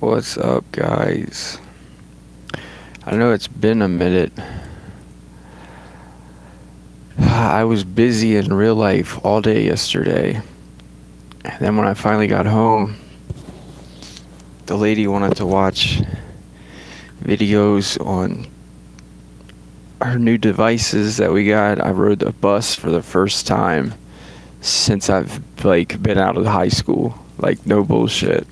What's up, guys? I know it's been a minute. I was busy in real life all day yesterday. And then when I finally got home, the lady wanted to watch videos on her new devices that we got. I rode the bus for the first time since I've been out of high school. No bullshit.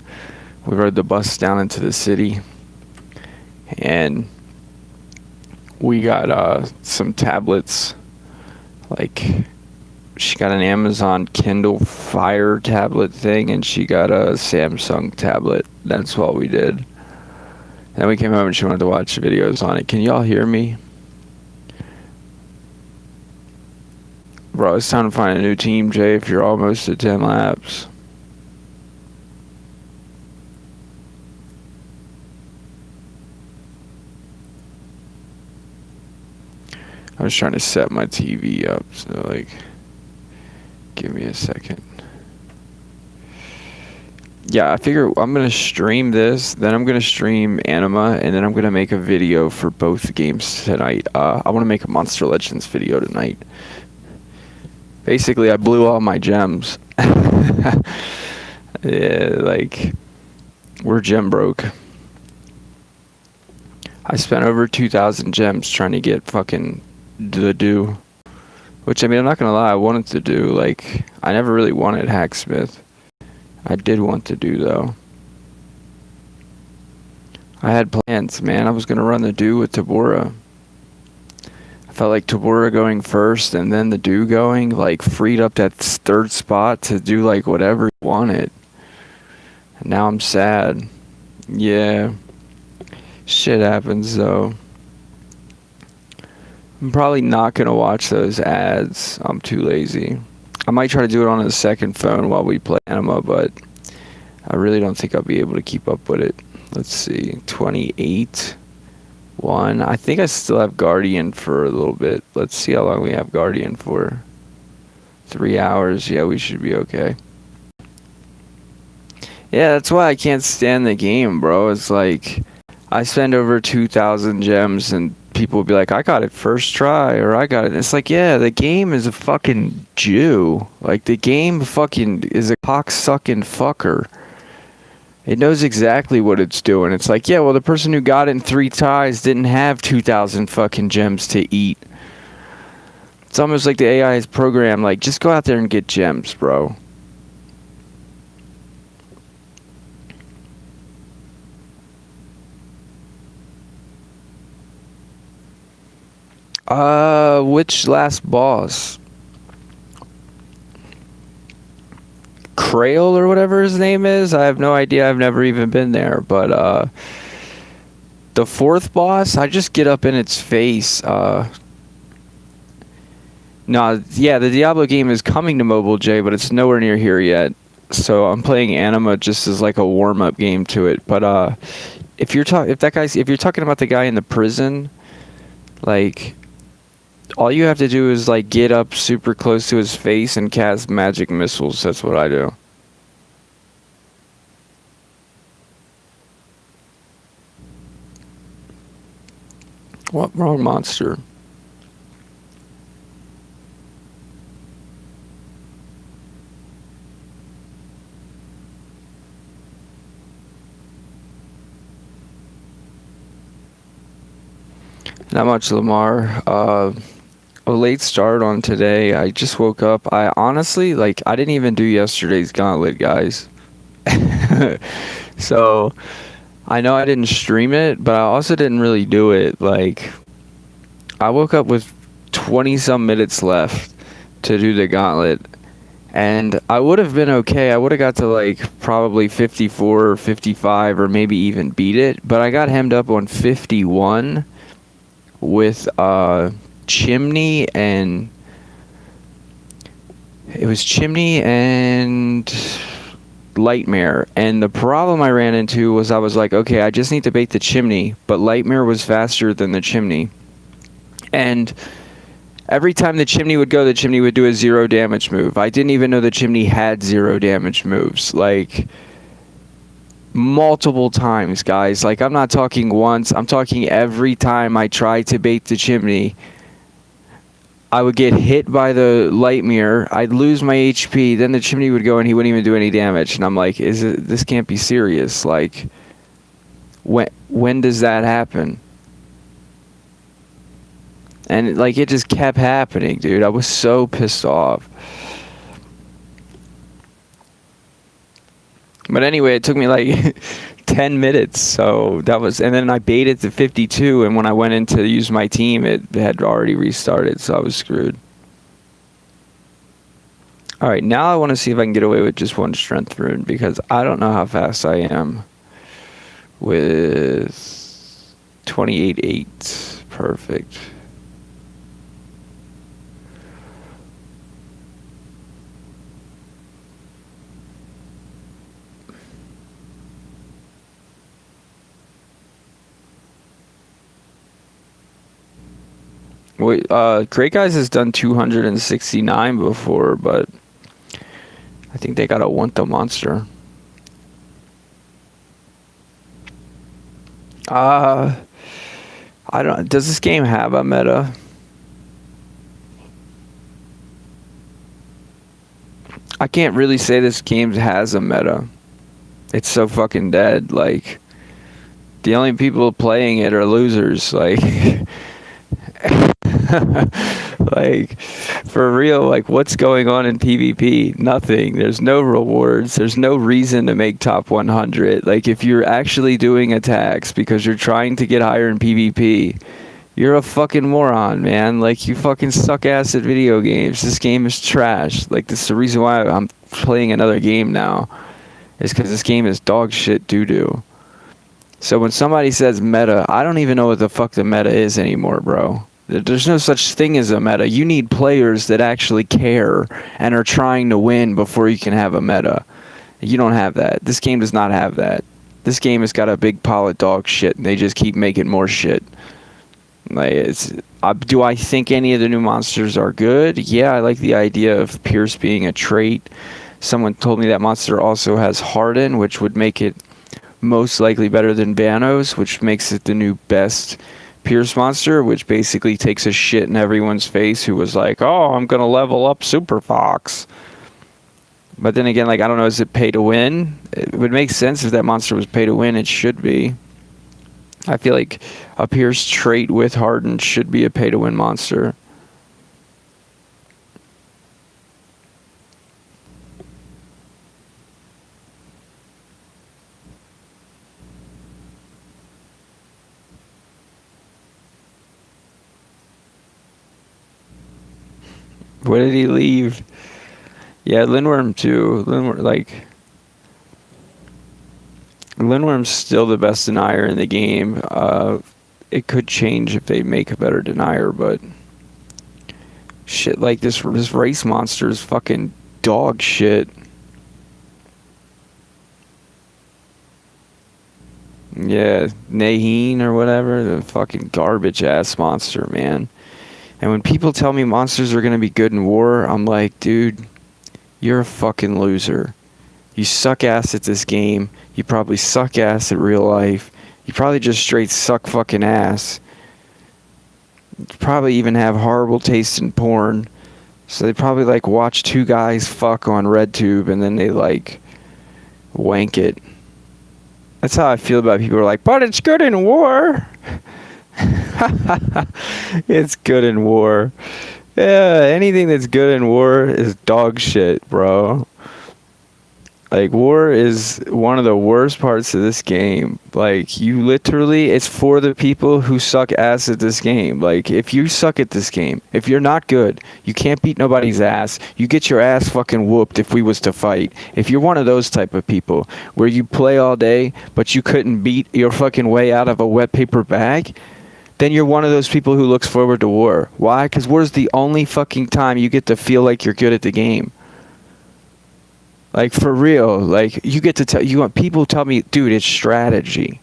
We rode the bus down into the city and we got some tablets. She got an Amazon Kindle Fire tablet thing, and she got a Samsung tablet. That's what we did. Then we came home and she wanted to watch videos on it. Can y'all hear me? Bro, it's time to find a new team, Jay, if you're almost at 10 laps. I was trying to set my TV up, so give me a second. Yeah, I figure I'm going to stream this, then I'm going to stream Anima, and then I'm going to make a video for both games tonight. I want to make a Monster Legends video tonight. Basically, I blew all my gems. Yeah, we're gem broke. I spent over 2,000 gems trying to get fucking the do. Which, I mean, I'm not gonna lie, I wanted to do. I never really wanted Hacksmith. I did want to do, though. I had plans, man. I was gonna run the do with Tabora. I felt like Tabora going first and then the do going, freed up that third spot to do, whatever you wanted. And now I'm sad. Yeah. Shit happens, though. I'm probably not going to watch those ads. I'm too lazy. I might try to do it on a second phone while we play Anima, but I really don't think I'll be able to keep up with it. Let's see. 28. 1. I think I still have Guardian for a little bit. Let's see how long we have Guardian for. 3 hours. Yeah, we should be okay. Yeah, that's why I can't stand the game, bro. It's I spend over 2,000 gems and people will be like, I got it first try, or I got it. It's yeah, the game is a fucking Jew. The game fucking is a cock-sucking fucker. It knows exactly what it's doing. It's yeah, well, the person who got it in 3 tries didn't have 2,000 fucking gems to eat. It's almost like the AI is programmed, just go out there and get gems, bro. Which last boss? Krail or whatever his name is? I have no idea. I've never even been there. But, the 4th boss, I just get up in its face. No, yeah, the Diablo game is coming to mobile, Jay, but it's nowhere near here yet. So I'm playing Anima just as a warm-up game to it. But, if you're talking about the guy in the prison, all you have to do is get up super close to his face and cast magic missiles. That's what I do. What? Wrong monster. Not much, Lamar. A late start on today. I just woke up. I honestly, I didn't even do yesterday's Gauntlet, guys. So, I know I didn't stream it, but I also didn't really do it. I woke up with 20-some minutes left to do the Gauntlet. And I would have been okay. I would have got to, probably 54 or 55 or maybe even beat it. But I got hemmed up on 51 with, Chimney and it was Chimney and Lightmare, and the problem I ran into was I was okay, I just need to bait the Chimney, but Lightmare was faster than the Chimney, and every time the Chimney would go, the Chimney would do a 0 damage move. I didn't even know the Chimney had 0 damage moves. multiple times, guys. Like, I'm not talking once. I'm talking every time I tried to bait the chimney. I would get hit by the light mirror. I'd lose my HP. Then the chimney would go and he wouldn't even do any damage. And I'm like, this can't be serious. Like, when does that happen? And like, it just kept happening, dude. I was so pissed off. But anyway, it took me like 10 minutes. So that was, and then I baited to 52. And when I went in to use my team, it had already restarted. So I was screwed. All right, now I want to see if I can get away with just one strength rune, because I don't know how fast I am with 28.8. Perfect. Wait, Great Guys has done 269 before, but I think they gotta want the monster. I don't. Does this game have a meta? I can't really say this game has a meta. It's so fucking dead. Like, the only people playing it are losers. Like, like, for real, like, what's going on in PvP? Nothing. There's no rewards. There's no reason to make top 100. Like, if you're actually doing attacks because you're trying to get higher in PvP, you're a fucking moron, man. Like, you fucking suck ass at video games. This game is trash. Like, this is the reason why I'm playing another game now. Is because this game is dog shit doo-doo. So when somebody says meta, I don't even know what the fuck the meta is anymore, bro. There's no such thing as a meta. You need players that actually care and are trying to win before you can have a meta. You don't have that. This game does not have that. This game has got a big pile of dog shit, and they just keep making more shit. Like, do I think any of the new monsters are good? Yeah, I like the idea of Pierce being a trait. Someone told me that monster also has Harden, which would make it most likely better than Vanos, which makes it the new best Pierce monster, which basically takes a shit in everyone's face who was like, oh, I'm going to level up Super Fox. But then again, like, I don't know, is it pay to win? It would make sense if that monster was pay to win. It should be. I feel like a Pierce trait with Harden should be a pay to win monster. Where did he leave? Yeah, Lindworm too. Lindworm's still the best denier in the game. It could change if they make a better denier, but shit, like this race monster is fucking dog shit. Yeah, Naheen or whatever, the fucking garbage ass monster, man. And when people tell me monsters are going to be good in war, I'm like, dude, you're a fucking loser. You suck ass at this game. You probably suck ass at real life. You probably just straight suck fucking ass. You probably even have horrible taste in porn. So they probably like watch two guys fuck on RedTube and then they like wank it. That's how I feel about people who are like, but it's good in war. It's good in war. Yeah, anything that's good in war is dog shit, bro. Like, war is one of the worst parts of this game. Like, you literally, it's for the people who suck ass at this game. Like, if you suck at this game, if you're not good, you can't beat nobody's ass, you get your ass fucking whooped if we was to fight. If you're one of those type of people where you play all day, but you couldn't beat your fucking way out of a wet paper bag, then you're one of those people who looks forward to war. Why? Because war's the only fucking time you get to feel like you're good at the game. Like, for real, like, you get to tell, people tell me, dude, it's strategy.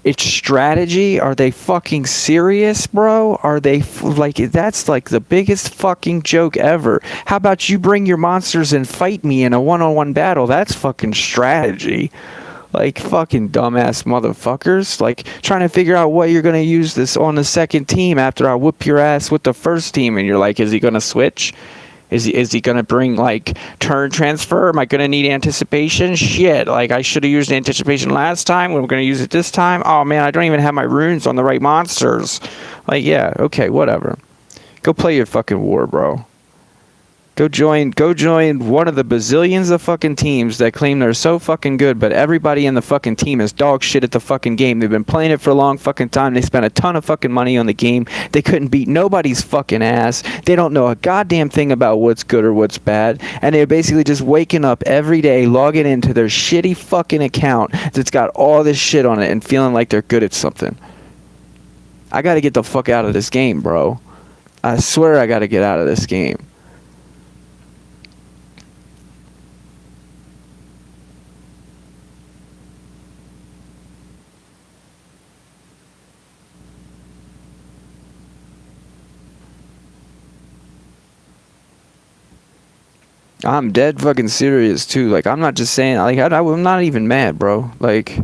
It's strategy? Are they fucking serious, bro? Are they, like, that's like the biggest fucking joke ever. How about you bring your monsters and fight me in a one-on-one battle? That's fucking strategy. Like, fucking dumbass motherfuckers. Like, trying to figure out what you're going to use this on the second team after I whoop your ass with the first team. And you're like, is he going to switch? Is he going to bring, like, turn transfer? Am I going to need anticipation? Shit. Like, I should have used anticipation last time. We're going to use it this time. Oh, man, I don't even have my runes on the right monsters. Like, yeah, okay, whatever. Go play your fucking war, bro. Go join one of the bazillions of fucking teams that claim they're so fucking good, but everybody in the fucking team is dog shit at the fucking game. They've been playing it for a long fucking time. They spent a ton of fucking money on the game. They couldn't beat nobody's fucking ass. They don't know a goddamn thing about what's good or what's bad. And they're basically just waking up every day, logging into their shitty fucking account that's got all this shit on it and feeling like they're good at something. I gotta get the fuck out of this game, bro. I swear I gotta get out of this game. I'm dead fucking serious too. Like, I'm not just saying, like, I'm not even mad, bro. Like,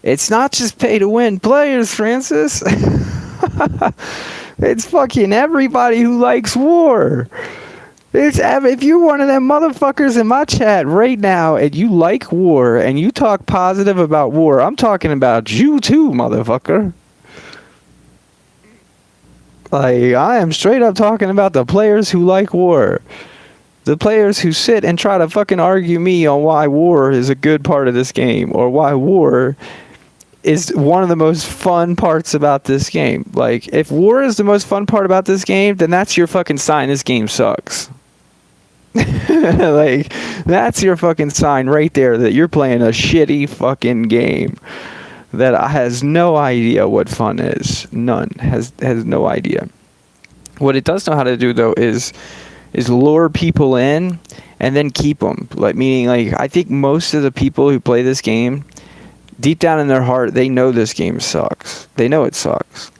it's not just pay to win players, Francis. It's fucking everybody who likes war. If you're one of them motherfuckers in my chat right now and you like war and you talk positive about war, I'm talking about you too, motherfucker. Like, I am straight up talking about the players who like war. The players who sit and try to fucking argue me on why war is a good part of this game, or why war is one of the most fun parts about this game. Like, if war is the most fun part about this game, then that's your fucking sign this game sucks. Like, that's your fucking sign right there that you're playing a shitty fucking game that has no idea what fun is. None. Has no idea. What it does know how to do, though, is lure people in and then keep them. Like, meaning, like, I think most of the people who play this game, deep down in their heart, they know this game sucks. They know it sucks.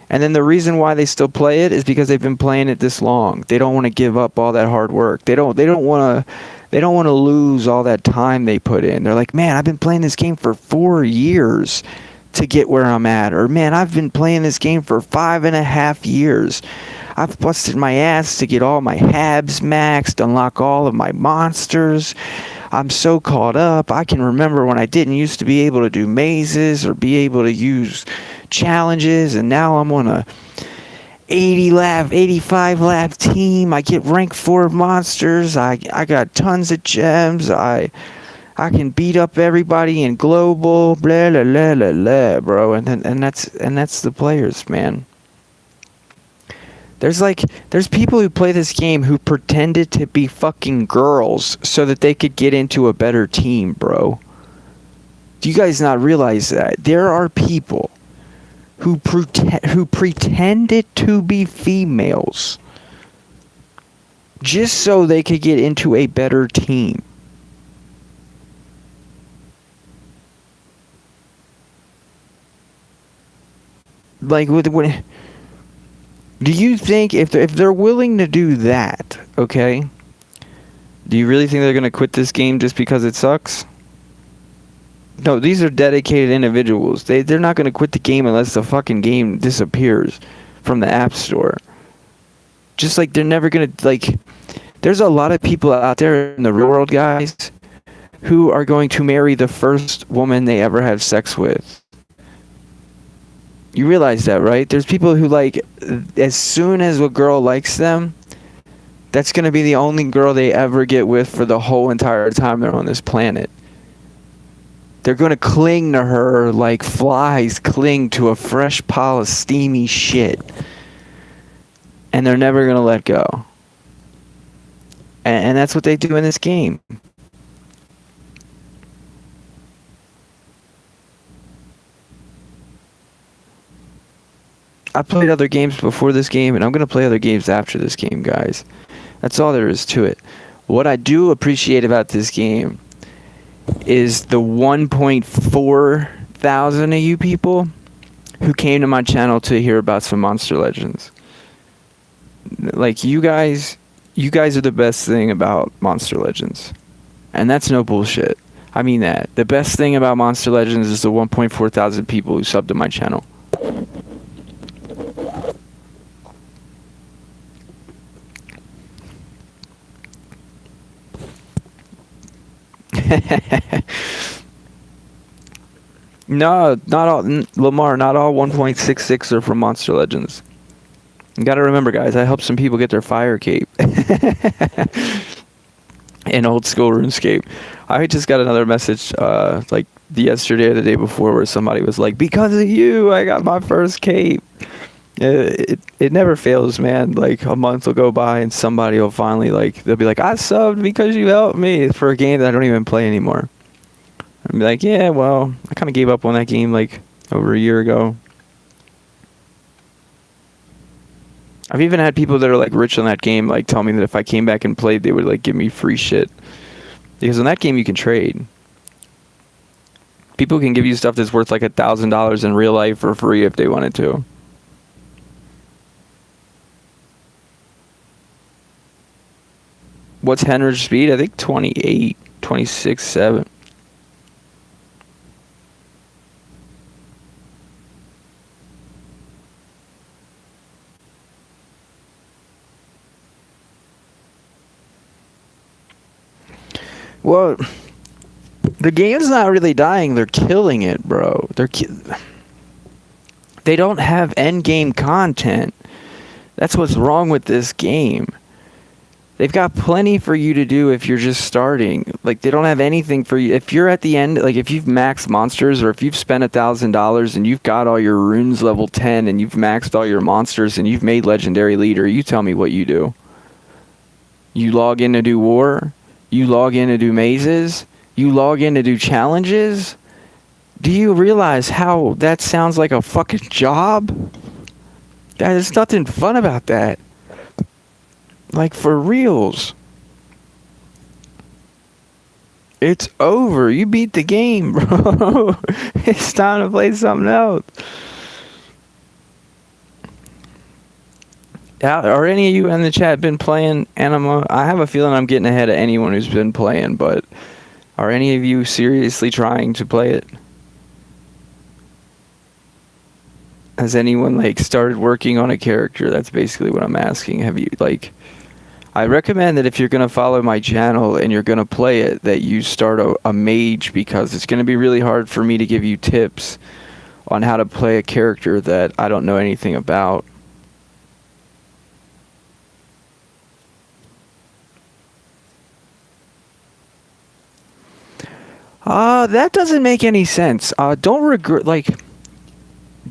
And then the reason why they still play it is because they've been playing it this long. They don't want to give up all that hard work. They don't want to lose all that time they put in. They're like, man, I've been playing this game for 4 years to get where I'm at. Or, man, I've been playing this game for 5.5 years. I've busted my ass to get all my habs maxed, unlock all of my monsters. I'm so caught up. I can remember when I didn't used to be able to do mazes or be able to use challenges, and now I'm on a 85 lap team. I get rank 4 monsters. I got tons of gems. I can beat up everybody in global, blah blah blah blah blah, bro. And that's the players, man. There's people who play this game who pretended to be fucking girls so that they could get into a better team, bro. Do you guys not realize that? There are people who pretended to be females just so they could get into a better team. Like, when do you think if they're willing to do that, okay, do you really think they're going to quit this game just because it sucks? No, these are dedicated individuals. They're not going to quit the game unless the fucking game disappears from the App Store. Just like they're never going to, like, there's a lot of people out there in the real world, guys, who are going to marry the first woman they ever have sex with. You realize that, right? There's people who, like, as soon as a girl likes them, that's going to be the only girl they ever get with for the whole entire time they're on this planet. They're going to cling to her like flies cling to a fresh pile of steamy shit. And they're never going to let go. And that's what they do in this game. I played other games before this game, and I'm going to play other games after this game, guys. That's all there is to it. What I do appreciate about this game is the 1.4 thousand of you people who came to my channel to hear about some Monster Legends. Like, you guys are the best thing about Monster Legends. And that's no bullshit. I mean that. The best thing about Monster Legends is the 1.4 thousand people who subbed to my channel. No, not all. Lamar, not all 1.66 are from Monster Legends. You gotta remember, guys, I helped some people get their fire cape. In old school RuneScape. I just got another message like yesterday or the day before where somebody was like, because of you, I got my first cape. It never fails, man. Like a month will go by and somebody will finally they'll be like, I subbed because you helped me for a game that I don't even play anymore. I'll be like, yeah, well, I kind of gave up on that game like over a year ago. I've even had people that are like rich on that game like tell me that if I came back and played, they would like give me free shit. Because in that game you can trade. People can give you stuff that's worth like $1,000 in real life for free if they wanted to. What's Henry's speed? I think 28, 26, 7. Well, the game's not really dying. They're killing it, bro. They don't have end game content. That's what's wrong with this game. They've got plenty for you to do if you're just starting. Like, they don't have anything for you. If you're at the end, like, if you've maxed monsters or if you've spent $1,000 and you've got all your runes level 10 and you've maxed all your monsters and you've made legendary leader, you tell me what you do. You log in to do war? You log in to do mazes? You log in to do challenges? Do you realize how that sounds like a fucking job? There's nothing fun about that. Like, for reals. It's over. You beat the game, bro. It's time to play something else. Are any of you in the chat been playing Anima? I have a feeling I'm getting ahead of anyone who's been playing, but are any of you seriously trying to play it? Has anyone like started working on a character? That's basically what I'm asking. Have you like... I recommend that if you're going to follow my channel and you're going to play it, that you start a mage, because it's going to be really hard for me to give you tips on how to play a character that I don't know anything about. That doesn't make any sense.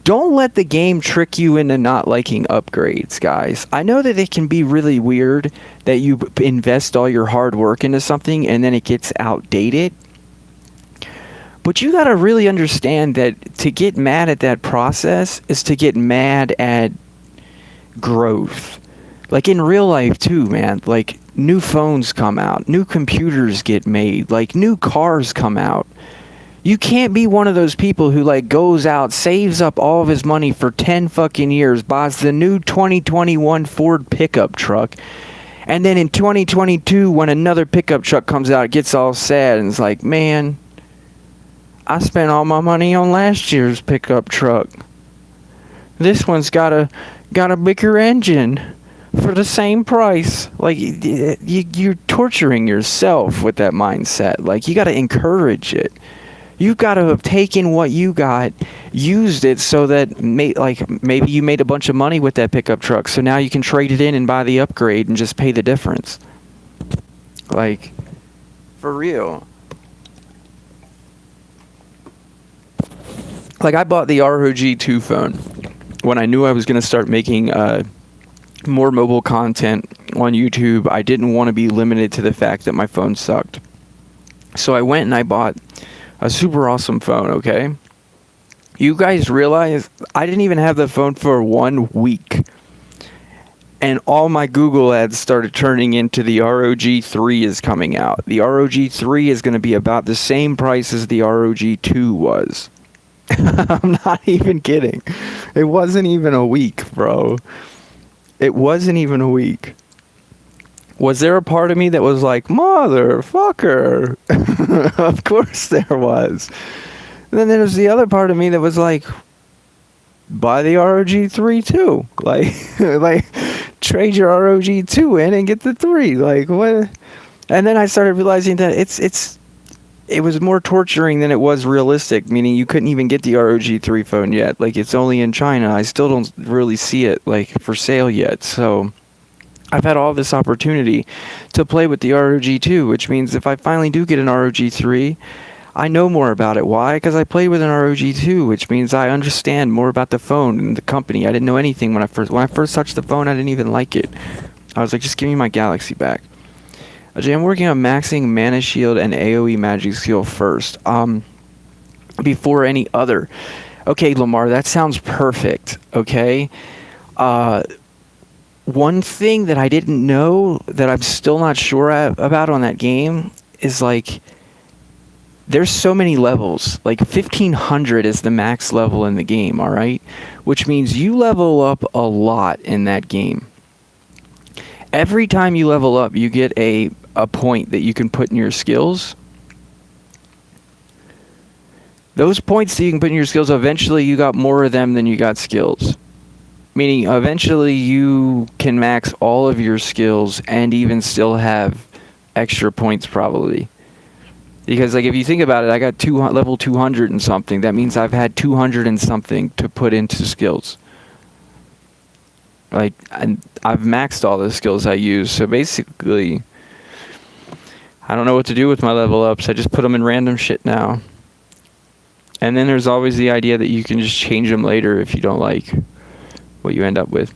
Don't let the game trick you into not liking upgrades, guys. I know that it can be really weird that you invest all your hard work into something and then it gets outdated. But you gotta really understand that to get mad at that process is to get mad at growth. Like in real life too, man. Like new phones come out, new computers get made, like new cars come out. You can't be one of those people who like goes out, saves up all of his money for 10 fucking years, buys the new 2021 Ford pickup truck, and then in 2022 when another pickup truck comes out, it gets all sad and it's like, man, I spent all my money on last year's pickup truck. This one's got a bigger engine for the same price. Like, you're torturing yourself with that mindset. Like, you got to encourage it. You got to have taken what you got, used it so that maybe you made a bunch of money with that pickup truck, so now you can trade it in and buy the upgrade and just pay the difference. Like, for real. Like, I bought the ROG 2 phone when I knew I was going to start making more mobile content on YouTube. I didn't want to be limited to the fact that my phone sucked. So I went and I bought a super awesome phone, okay? You guys realize I didn't even have the phone for 1 week. And all my Google ads started turning into the ROG 3 is coming out. The ROG 3 is going to be about the same price as the ROG 2 was. I'm not even kidding. It wasn't even a week, bro. It wasn't even a week. Was there a part of me that was like, motherfucker? Of course there was. And then there was the other part of me that was like, buy the ROG3 too. Like, like trade your ROG2 in and get the 3. Like, what? And then I started realizing that it was more torturing than it was realistic, meaning you couldn't even get the ROG3 phone yet. Like, it's only in China. I still don't really see it, like, for sale yet. So I've had all this opportunity to play with the ROG2, which means if I finally do get an ROG3, I know more about it. Why? Because I played with an ROG2, which means I understand more about the phone and the company. I didn't know anything when I first touched the phone. I didn't even like it. I was like, just give me my Galaxy back. Ajay, I'm working on maxing Mana Shield and AoE Magic Skill first, before any other. Okay, Lamar, that sounds perfect. Okay, one thing that I didn't know that I'm still not sure about on that game is like, there's so many levels. Like 1500 is the max level in the game, all right? Which means you level up a lot in that game. Every time you level up, you get a point that you can put in your skills. Those points that you can put in your skills, eventually you got more of them than you got skills. Meaning eventually you can max all of your skills and even still have extra points probably. Because like if you think about it, I got level 200 and something. That means I've had 200 and something to put into skills. Like, and I've maxed all the skills I use. So basically, I don't know what to do with my level ups. I just put them in random shit now. And then there's always the idea that you can just change them later if you don't like what you end up with.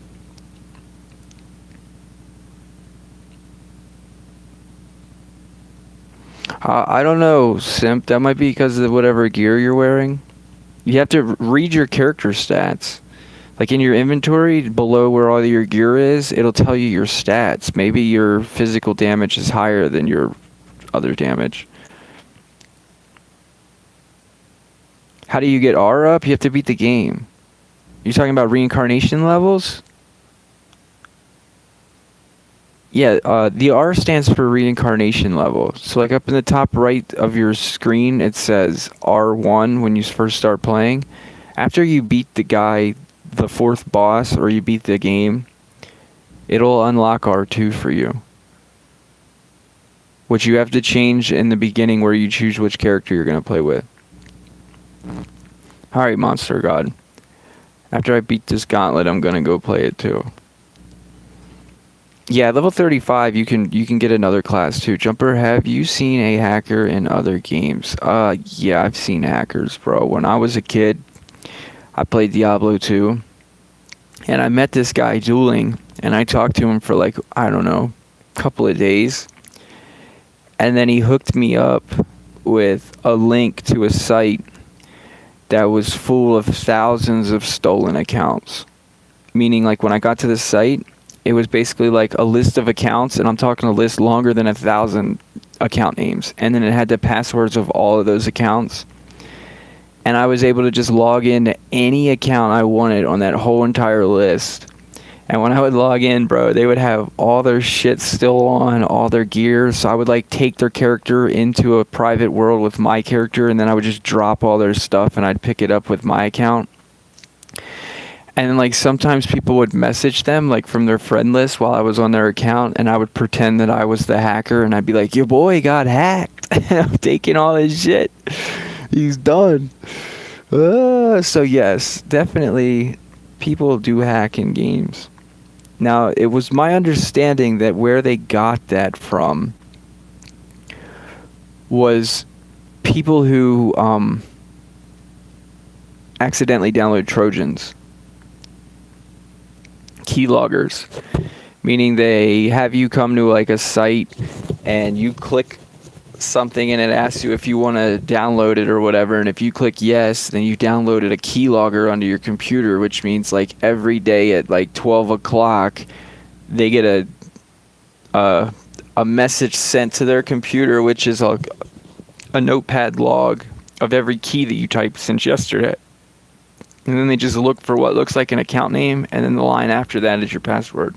I don't know, Simp. That might be because of whatever gear you're wearing. You have to read your character stats. Like in your inventory, below where all your gear is, it'll tell you your stats. Maybe your physical damage is higher than your other damage. How do you get R up? You have to beat the game. You talking about reincarnation levels? Yeah, the R stands for reincarnation level. So like up in the top right of your screen, it says R1 when you first start playing. After you beat the guy, the 4th boss, or you beat the game, it'll unlock R2 for you. Which you have to change in the beginning where you choose which character you're going to play with. Alright, Monster God. After I beat this Gauntlet, I'm going to go play it too. Yeah, level 35, you can get another class too. Jumper, have you seen a hacker in other games? Yeah, I've seen hackers, bro. When I was a kid, I played Diablo 2, and I met this guy dueling, and I talked to him for like, I don't know, a couple of days, and then he hooked me up with a link to a site that was full of thousands of stolen accounts. Meaning, like, when I got to the site, it was basically like a list of accounts, and I'm talking a list longer than 1,000 account names. And then it had the passwords of all of those accounts. And I was able to just log into any account I wanted on that whole entire list. And when I would log in, bro, they would have all their shit still on, all their gear. So I would like take their character into a private world with my character, and then I would just drop all their stuff and I'd pick it up with my account. And then, like, sometimes people would message them, like, from their friend list while I was on their account, and I would pretend that I was the hacker, and I'd be like, your boy got hacked. I'm taking all his shit. He's done. So, yes, definitely people do hack in games. Now, it was my understanding that where they got that from was people who accidentally download Trojans. Keyloggers, meaning they have you come to like a site and you click something and it asks you if you want to download it or whatever, and if you click yes, then you downloaded a keylogger onto your computer, which means like every day at like 12 o'clock they get a message sent to their computer, which is a notepad log of every key that you typed since yesterday. And then they just look for what looks like an account name, and then the line after that is your password.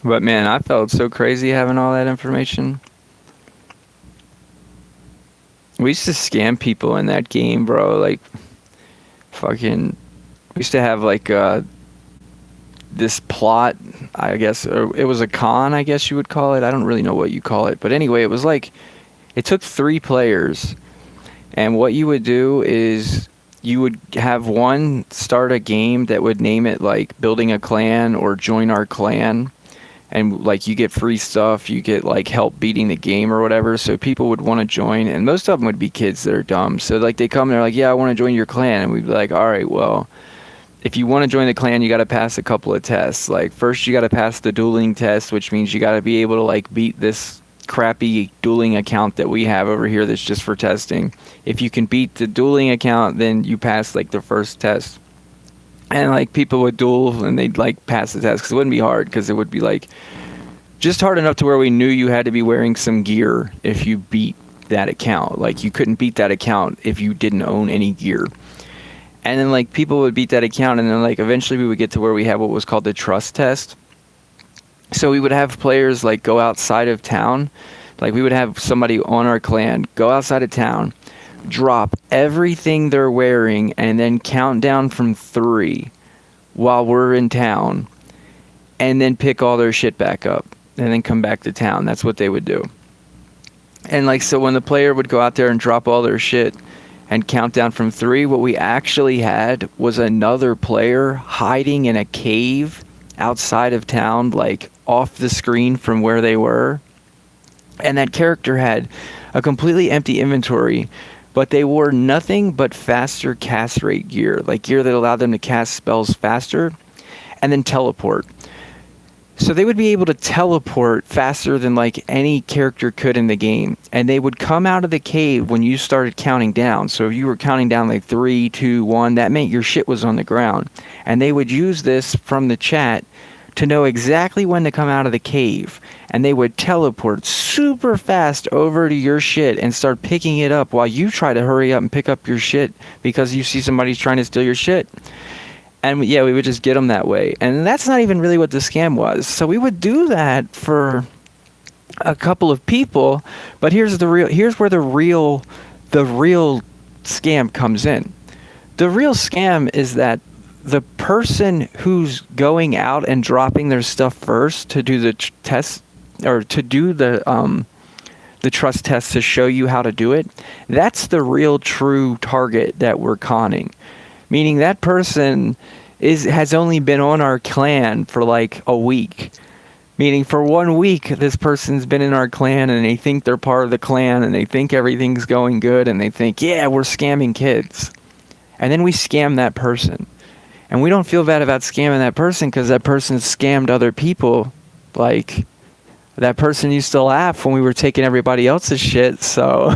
But man, I felt so crazy having all that information. We used to scam people in that game, bro. Like, fucking, we used to have like this plot, I guess, or it was a con, I guess you would call it. I don't really know what you call it. But anyway, it was like, it took 3 players. And what you would do is you would have one start a game that would name it like building a clan or join our clan. And like you get free stuff, you get like help beating the game or whatever. So people would want to join, and most of them would be kids that are dumb. So like they come, they're like, "Yeah, I want to join your clan," and we'd be like, "All right, well, if you want to join the clan, you got to pass a couple of tests. Like first, you got to pass the dueling test, which means you got to be able to like beat this crappy dueling account that we have over here that's just for testing. If you can beat the dueling account, then you pass like the first test." And like people would duel and they'd like pass the test because it wouldn't be hard, because it would be like just hard enough to where we knew you had to be wearing some gear if you beat that account. Like you couldn't beat that account if you didn't own any gear. And then like people would beat that account, and then like eventually we would get to where we had what was called the trust test. So we would have players like go outside of town. Like we would have somebody on our clan go outside of town, drop everything they're wearing, and then count down from 3 while we're in town, and then pick all their shit back up and then come back to town. That's what they would do. And like, so when the player would go out there and drop all their shit and count down from 3, what we actually had was another player hiding in a cave outside of town, like off the screen from where they were. And that character had a completely empty inventory, but they wore nothing but faster cast rate gear, like gear that allowed them to cast spells faster and then teleport. So they would be able to teleport faster than like any character could in the game. And they would come out of the cave when you started counting down. So if you were counting down like 3, 2, 1, that meant your shit was on the ground. And they would use this from the chat to know exactly when to come out of the cave. And they would teleport super fast over to your shit and start picking it up while you try to hurry up and pick up your shit because you see somebody's trying to steal your shit. And yeah, we would just get them that way. And that's not even really what the scam was. So we would do that for a couple of people, but here's where the real scam comes in. The real scam is that the person who's going out and dropping their stuff first to do the test, or to do the trust test to show you how to do it, that's the real true target that we're conning. Meaning that person has only been on our clan for like a week. Meaning for 1 week, this person's been in our clan and they think they're part of the clan and they think everything's going good and they think, yeah, we're scamming kids. And then we scam that person. And we don't feel bad about scamming that person because that person scammed other people. Like, that person used to laugh when we were taking everybody else's shit. So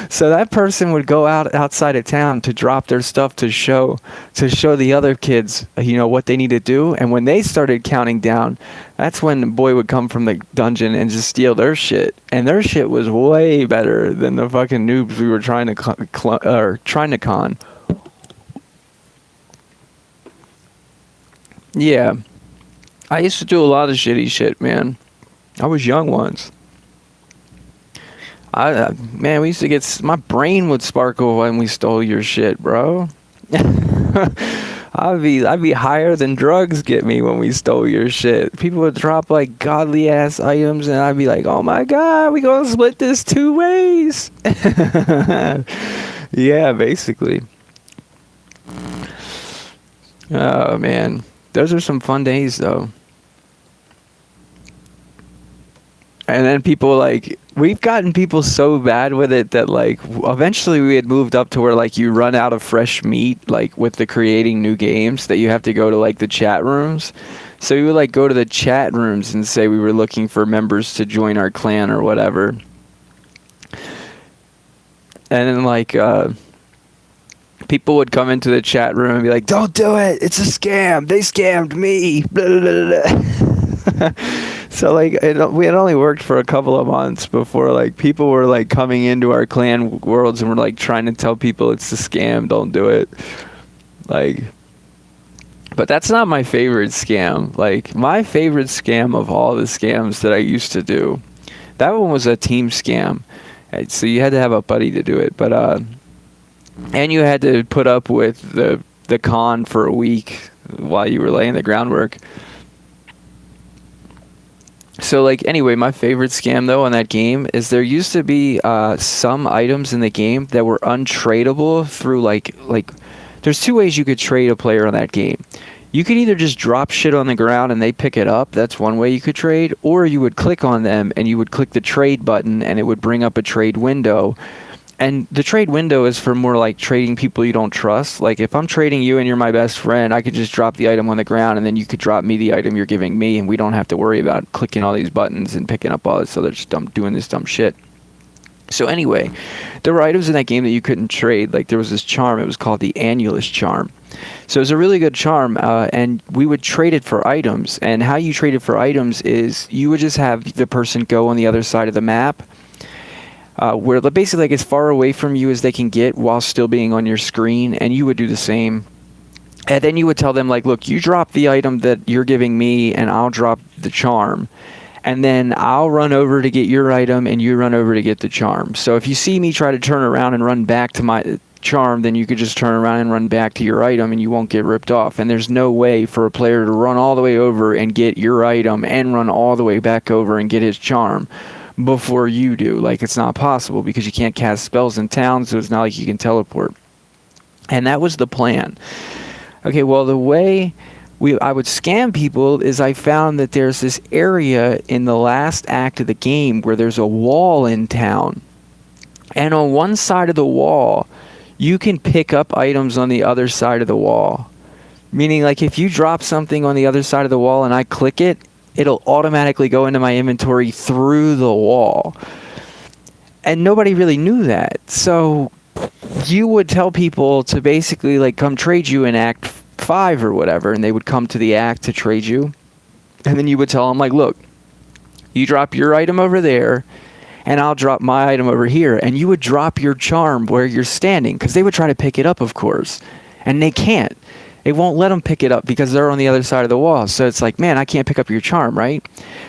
so that person would go outside of town to drop their stuff to show the other kids, what they need to do. And when they started counting down, that's when the boy would come from the dungeon and just steal their shit. And their shit was way better than the fucking noobs we were trying to con. Yeah. I used to do a lot of shitty shit, man. I was young once. Man, we used to get... My brain would sparkle when we stole your shit, bro. I'd be higher than drugs get me when we stole your shit. People would drop, like, godly-ass items, and I'd be like, oh my god, we gonna split this 2 ways. Yeah, basically. Oh, man. Those are some fun days, though. And then people, like, we've gotten people so bad with it that, like, eventually we had moved up to where, like, you run out of fresh meat, like, with the creating new games, that you have to go to, like, the chat rooms. So we would, like, go to the chat rooms and say we were looking for members to join our clan or whatever. And then, like, people would come into the chat room and be like, don't do it, it's a scam, they scammed me, blah, blah, blah, blah. So, like, we had only worked for a couple of months before, like, people were, like, coming into our clan worlds and were, like, trying to tell people it's a scam, don't do it. Like, But that's not my favorite scam. Like, my favorite scam of all the scams that I used to do, that one was a team scam. So you had to have a buddy to do it. And you had to put up with the con for a week while you were laying the groundwork. So, like, anyway, my favorite scam, though, on that game is there used to be some items in the game that were untradeable through, like, there's two ways you could trade a player on that game. You could either just drop shit on the ground and they pick it up. That's one way you could trade. Or you would click on them and you would click the trade button and it would bring up a trade window. And the trade window is for more like trading people you don't trust. Like, if I'm trading you and you're my best friend, I could just drop the item on the ground and then you could drop me the item you're giving me, and we don't have to worry about clicking all these buttons and picking up all this other doing this dumb shit. So anyway, there were items in that game that you couldn't trade. Like, there was this charm. It was called the Annulus charm. So it was a really good charm, and we would trade it for items. And how you trade it for items is you would just have the person go on the other side of the map, where basically like as far away from you as they can get while still being on your screen, and you would do the same. And then you would tell them, like, look, you drop the item that you're giving me and I'll drop the charm. And then I'll run over to get your item and you run over to get the charm. So if you see me try to turn around and run back to my charm, then you could just turn around and run back to your item and you won't get ripped off. And there's no way for a player to run all the way over and get your item and run all the way back over and get his charm before you do. Like, it's not possible because you can't cast spells in town, so it's not like you can teleport. And that was the plan. Okay, well, the way I would scam people is I found that there's this area in the last act of the game where there's a wall in town. And on one side of the wall, you can pick up items on the other side of the wall. Meaning, like, if you drop something on the other side of the wall and I click it, it'll automatically go into my inventory through the wall. And nobody really knew that. So you would tell people to basically, like, come trade you in Act 5 or whatever, and they would come to the act to trade you. And then you would tell them, like, look, you drop your item over there, and I'll drop my item over here. And you would drop your charm where you're standing, because they would try to pick it up, of course. And they can't. It won't let them pick it up because they're on the other side of the wall. So it's like, man, I can't pick up your charm, right?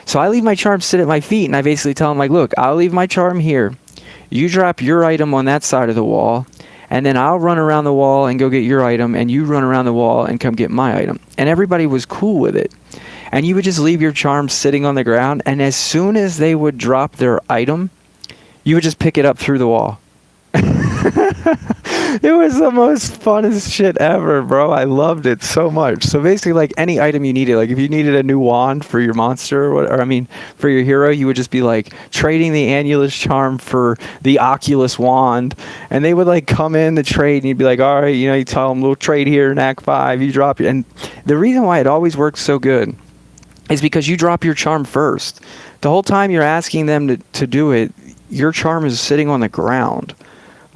So I leave my charm sit at my feet, and I basically tell them, like, look, I'll leave my charm here. You drop your item on that side of the wall, and then I'll run around the wall and go get your item, and you run around the wall and come get my item. And everybody was cool with it. And you would just leave your charm sitting on the ground, and as soon as they would drop their item, you would just pick it up through the wall. It was the most funnest shit ever, bro. I loved it so much. So basically, like, any item you needed, like if you needed a new wand for your monster, for your hero, you would just be like trading the Annulus charm for the Oculus wand, and they would like come in the trade, and you'd be like, all right, you tell them we'll trade here in Act 5. You drop it, and the reason why it always works so good is because you drop your charm first. The whole time you're asking them to do it, your charm is sitting on the ground.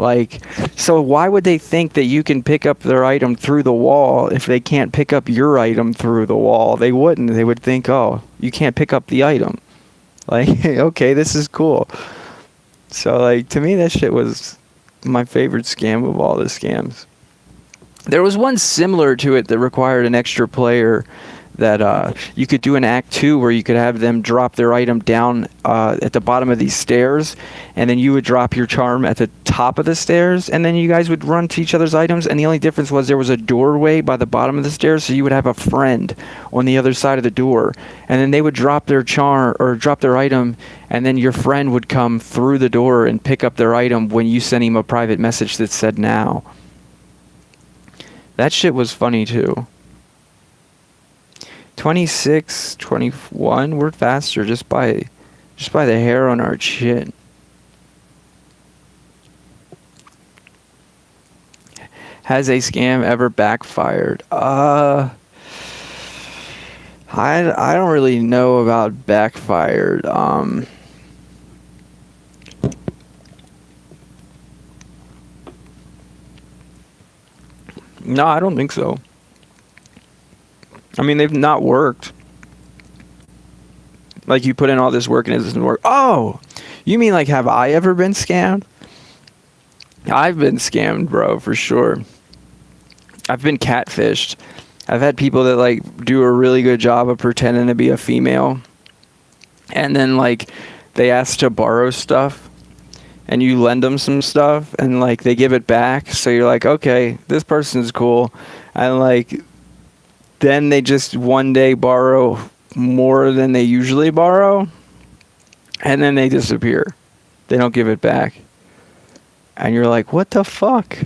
Like, so why would they think that you can pick up their item through the wall if they can't pick up your item through the wall? They wouldn't. They would think, oh, you can't pick up the item. Like, okay, this is cool. So, like, to me, that shit was my favorite scam of all the scams. There was one similar to it that required an extra player that you could do in Act 2 where you could have them drop their item down at the bottom of these stairs, and then you would drop your charm at the top of the stairs, and then you guys would run to each other's items, and the only difference was there was a doorway by the bottom of the stairs, so you would have a friend on the other side of the door, and then they would drop their charm or drop their item, and then your friend would come through the door and pick up their item when you sent him a private message that said now. That shit was funny too. 26, 21, we're faster just by the hair on our chin. Has a scam ever backfired? I don't really know about backfired. No, I don't think so. I mean, they've not worked. Like, you put in all this work and it doesn't work. Oh, you mean like, have I ever been scammed? I've been scammed, bro, for sure. I've been catfished. I've had people that like do a really good job of pretending to be a female, and then like they ask to borrow stuff, and you lend them some stuff, and like they give it back. So you're like, okay, this person's cool, and like then they just one day borrow more than they usually borrow, and then they disappear. They don't give it back. And you're like, what the fuck?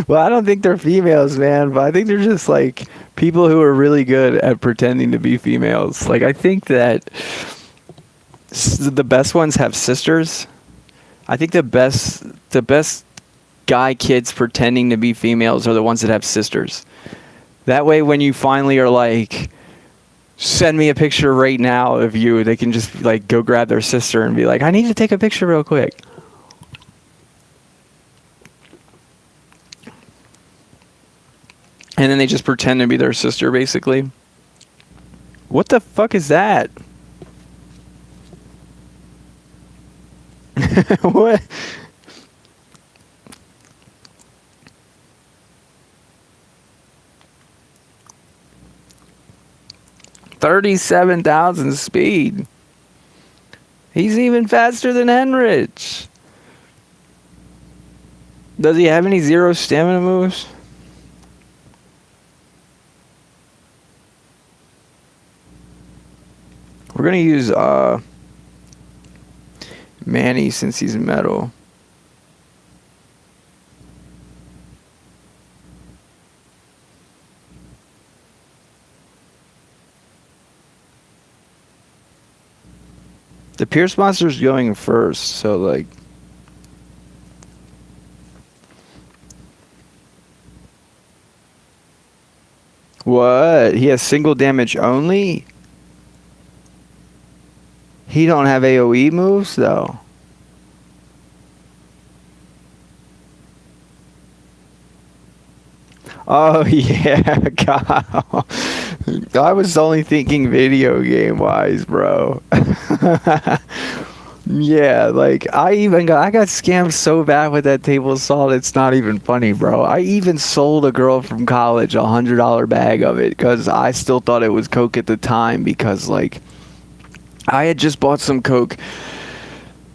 Well, I don't think they're females, man, but I think they're just like people who are really good at pretending to be females. Like, I think that the best ones have sisters. I think the best guy kids pretending to be females are the ones that have sisters. That way, when you finally are like, send me a picture right now of you, they can just like go grab their sister and be like, I need to take a picture real quick. And then they just pretend to be their sister, basically. What the fuck is that? What? $37,000 speed. He's even faster than Henrich. Does he have any zero stamina moves? We're gonna use Manny since he's metal. The Pierce Monster's going first, so like... What? He has single damage only? He don't have AoE moves, though. Oh, yeah, God. I was only thinking video game-wise, bro. Yeah, like, I got scammed so bad with that table salt, it's not even funny, bro. I even sold a girl from college a $100 bag of it, because I still thought it was Coke at the time, because, like, I had just bought some Coke,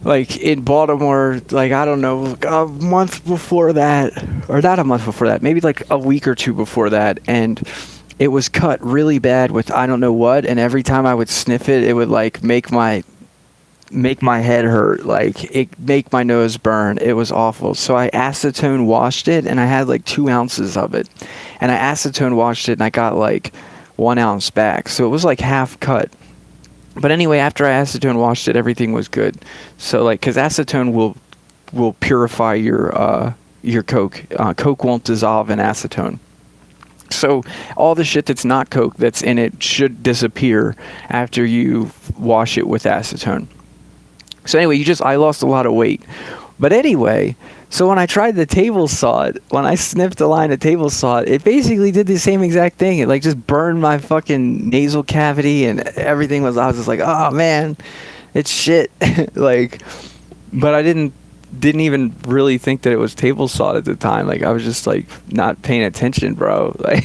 like, in Baltimore, like, I don't know, a month before that, or not a month before that, maybe like a week or two before that, and it was cut really bad with I don't know what, and every time I would sniff it, it would, like, make my head hurt, like, it make my nose burn. It was awful. So I acetone washed it, and I had, like, 2 ounces of it, and I acetone washed it, and I got, like, 1 ounce back, so it was, like, half cut. But anyway, after I acetone washed it, everything was good. So, like, because acetone will purify your Coke. Coke won't dissolve in acetone. So all the shit that's not Coke that's in it should disappear after you wash it with acetone. So anyway, I lost a lot of weight. But anyway, so when I tried the table salt, when I sniffed a line of table salt, it basically did the same exact thing. It like just burned my fucking nasal cavity and everything I was just like, oh man, it's shit. Like, but I didn't even really think that it was table salt at the time. Like, I was just like not paying attention, bro. Like,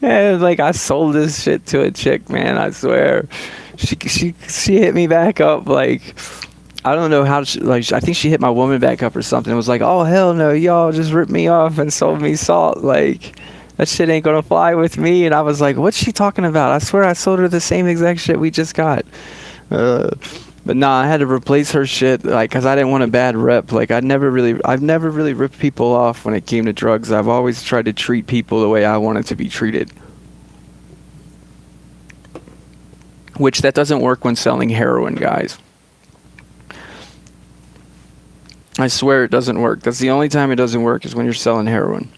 and, like, I sold this shit to a chick, man. I swear, she hit me back up, like, I don't know how I think she hit my woman back up or something. It was like, oh hell no, y'all just ripped me off and sold me salt. Like, that shit ain't gonna fly with me. And I was like, what's she talking about? I swear I sold her the same exact shit we just got. But nah, I had to replace her shit, like, cause I didn't want a bad rep. Like, I've never really ripped people off when it came to drugs. I've always tried to treat people the way I wanted to be treated. Which that doesn't work when selling heroin, guys. I swear it doesn't work. That's the only time it doesn't work, is when you're selling heroin.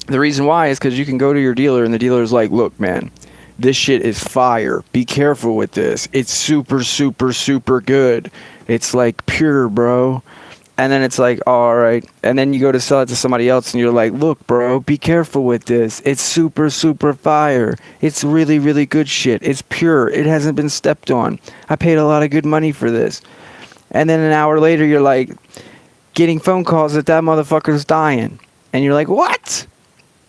The reason why is because you can go to your dealer and the dealer's like, look, man, this shit is fire. Be careful with this. It's super, super, super good. It's like pure, bro. And then it's like, all right. And then you go to sell it to somebody else and you're like, look, bro, be careful with this. It's super, super fire. It's really, really good shit. It's pure. It hasn't been stepped on. I paid a lot of good money for this. And then an hour later, you're like getting phone calls that motherfucker's dying. And you're like, what?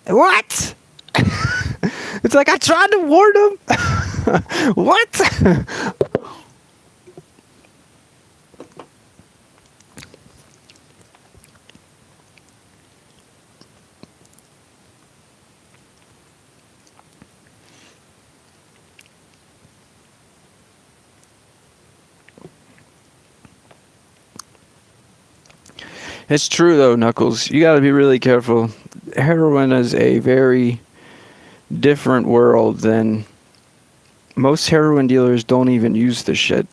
What? It's like, I tried to warn him. What? It's true, though, Knuckles. You gotta be really careful. Heroin is a very different world than most heroin dealers don't even use the shit.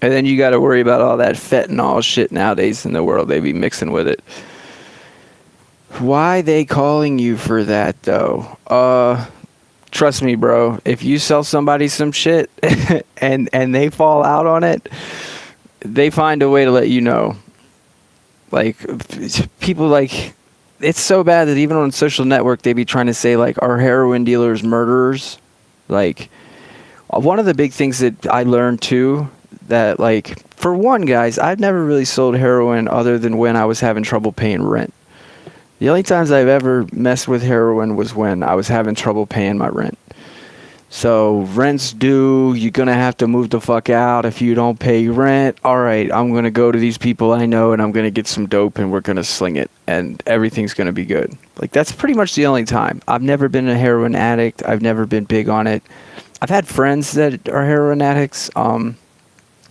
And then you gotta worry about all that fentanyl shit nowadays in the world they be mixing with it. Why they calling you for that, though? Trust me, bro. If you sell somebody some shit and they fall out on it, they find a way to let you know. Like, people, like, it's so bad that even on social network they be trying to say, like, are heroin dealers murderers? Like, one of the big things that I learned too, that, like, for one, guys, I've never really sold heroin other than when I was having trouble paying rent. The only times I've ever messed with heroin was when I was having trouble paying my rent. So, rent's due, you're going to have to move the fuck out if you don't pay rent. All right, I'm going to go to these people I know and I'm going to get some dope and we're going to sling it and everything's going to be good. Like, that's pretty much the only time. I've never been a heroin addict. I've never been big on it. I've had friends that are heroin addicts.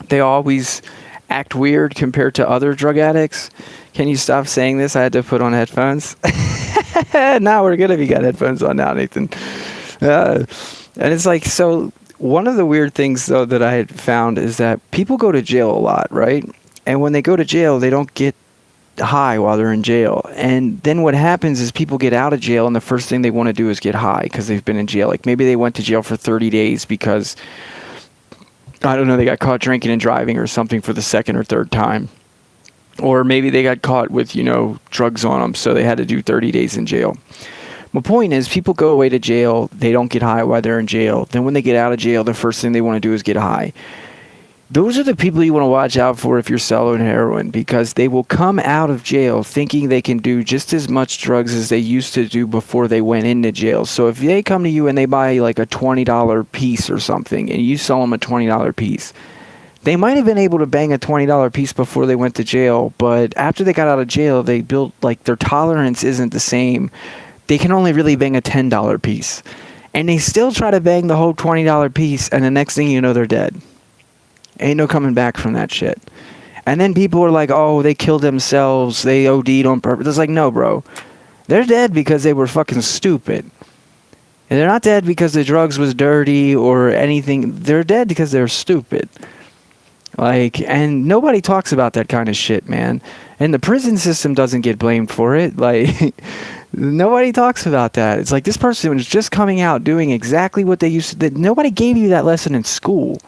They always act weird compared to other drug addicts. Can you stop saying this? I had to put on headphones. Now we're good if you got headphones on now, Nathan. And it's like, so one of the weird things, though, that I had found is that people go to jail a lot, right? And when they go to jail, they don't get high while they're in jail. And then what happens is people get out of jail and the first thing they want to do is get high because they've been in jail. Like, maybe they went to jail for 30 days because, I don't know, they got caught drinking and driving or something for the second or third time. Or maybe they got caught with, drugs on them, so they had to do 30 days in jail. My point is, people go away to jail, they don't get high while they're in jail. Then when they get out of jail, the first thing they want to do is get high. Those are the people you want to watch out for if you're selling heroin, because they will come out of jail thinking they can do just as much drugs as they used to do before they went into jail. So if they come to you and they buy like a $20 piece or something, and you sell them a $20 piece, they might have been able to bang a $20 piece before they went to jail, but after they got out of jail, they built, like, their tolerance isn't the same. They can only really bang a $10 piece. And they still try to bang the whole $20 piece, and the next thing you know, they're dead. Ain't no coming back from that shit. And then people are like, oh, they killed themselves, they OD'd on purpose. It's like, no, bro. They're dead because they were fucking stupid. And they're not dead because the drugs was dirty or anything. They're dead because they're stupid. Like, and nobody talks about that kind of shit, man. And the prison system doesn't get blamed for it. Like, nobody talks about that. It's like, this person was just coming out doing exactly what they used to do. Nobody gave you that lesson in school.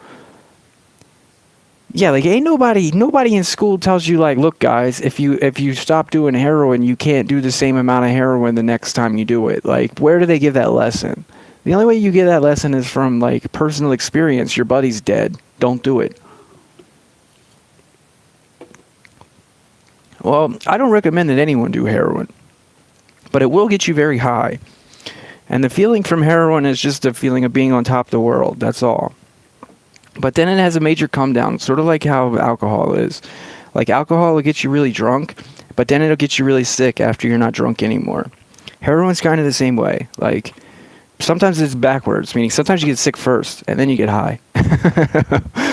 Yeah, like, ain't nobody in school tells you, like, look, guys, if you stop doing heroin, you can't do the same amount of heroin the next time you do it. Like, where do they give that lesson? The only way you get that lesson is from, like, personal experience. Your buddy's dead. Don't do it. Well, I don't recommend that anyone do heroin, but it will get you very high. And the feeling from heroin is just a feeling of being on top of the world. That's all. But then it has a major come down, sort of like how alcohol is. Like, alcohol will get you really drunk, but then it'll get you really sick after you're not drunk anymore. Heroin's kind of the same way. Like, sometimes it's backwards, meaning sometimes you get sick first, and then you get high.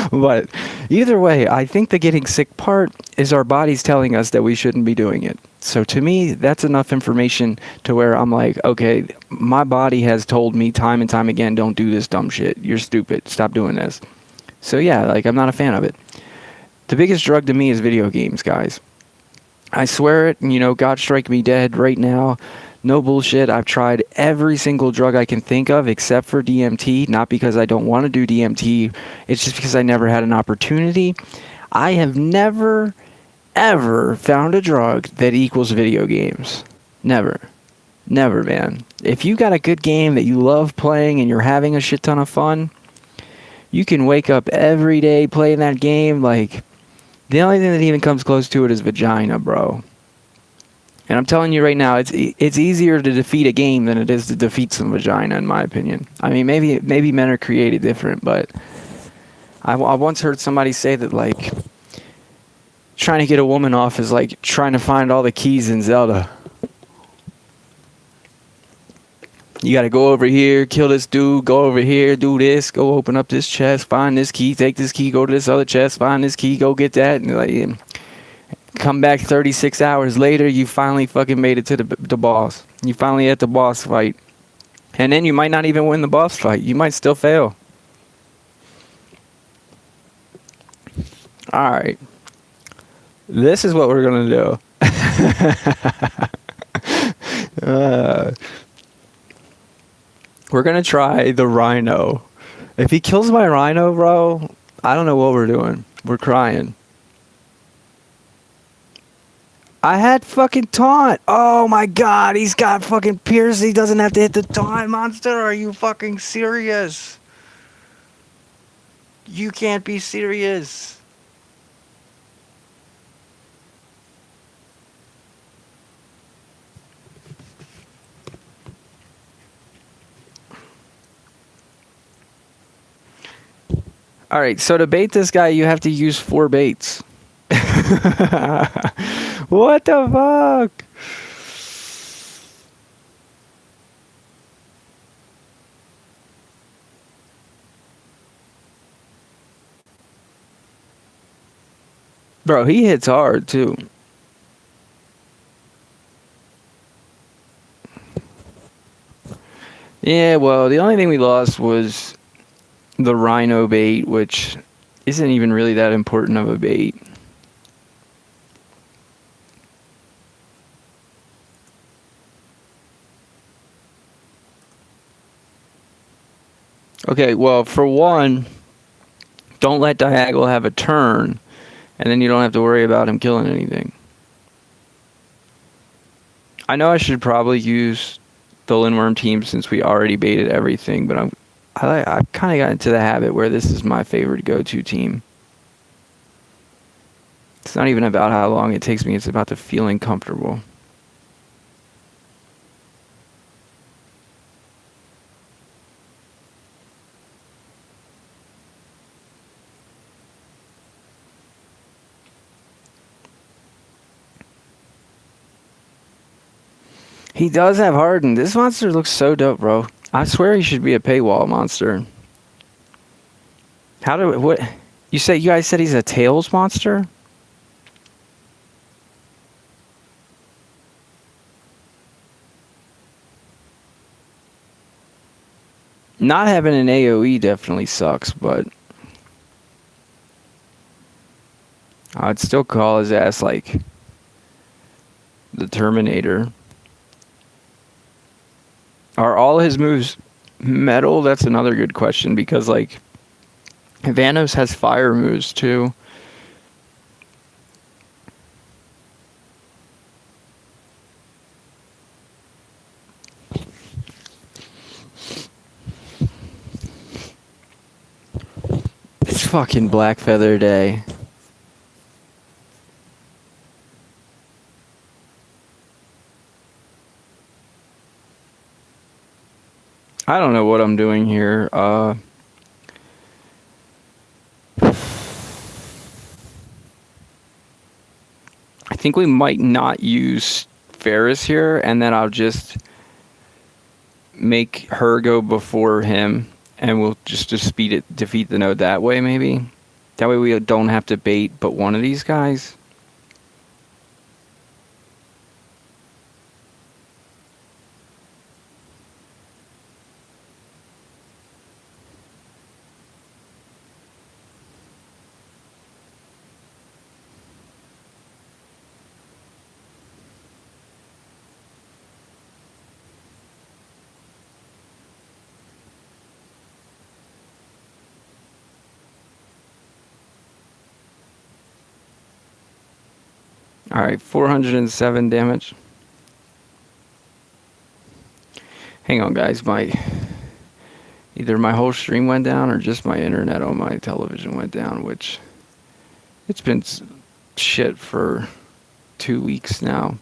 But either way, I think the getting sick part is our bodies telling us that we shouldn't be doing it. So to me, that's enough information to where I'm like, okay, my body has told me time and time again, don't do this dumb shit. You're stupid. Stop doing this. So yeah, like, I'm not a fan of it. The biggest drug to me is video games, guys. I swear it, God strike me dead right now. No bullshit. I've tried every single drug I can think of except for DMT. Not because I don't want to do DMT. It's just because I never had an opportunity. I have never, ever found a drug that equals video games. Never. Never, man. If you got a good game that you love playing and you're having a shit ton of fun, you can wake up every day playing that game. Like, The only thing that even comes close to it is vagina, bro. And I'm telling you right now, it's easier to defeat a game than it is to defeat some vagina, in my opinion. I mean, maybe men are created different, but I once heard somebody say that, like, trying to get a woman off is like trying to find all the keys in Zelda. You gotta go over here, kill this dude, go over here, do this, go open up this chest, find this key, take this key, go to this other chest, find this key, go get that, and like, come back 36 hours later, you finally fucking made it to the boss. You finally at the boss fight. And then you might not even win the boss fight. You might still fail. Alright. This is what we're gonna do. We're gonna try the rhino. If he kills my rhino, bro, I don't know what we're doing. We're crying. I had fucking taunt. Oh my god, he's got fucking pierce. He doesn't have to hit the taunt, monster. Are you fucking serious? You can't be serious. Alright, so to bait this guy, you have to use 4 baits. What the fuck? Bro, he hits hard too. Yeah, well, the only thing we lost was the rhino bait, which isn't even really that important of a bait. Okay, well, for one, don't let Diagonal have a turn, and then you don't have to worry about him killing anything. I know I should probably use the Lindworm team since we already baited everything, but I kind of got into the habit where this is my favorite go-to team. It's not even about how long it takes me, it's about the feeling comfortable. He does have Harden. This monster looks so dope, bro. I swear he should be a paywall monster. What? You guys said he's a Tails monster? Not having an AoE definitely sucks, but I'd still call his ass like the Terminator. Are all his moves metal? That's another good question because, like, Vanos has fire moves too. It's fucking Black Feather Day. I don't know what I'm doing here. I think we might not use Ferris here, and then I'll just make her go before him, and we'll just defeat the node that way, maybe. That way we don't have to bait but one of these guys. Alright, 407 damage. Hang on, guys. Either my whole stream went down or just my internet on my television went down, which it's been shit for 2 weeks now.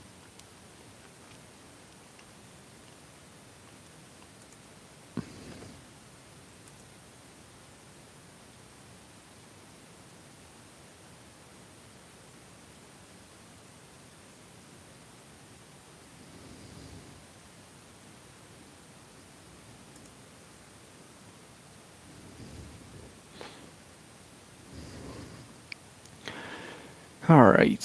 All right.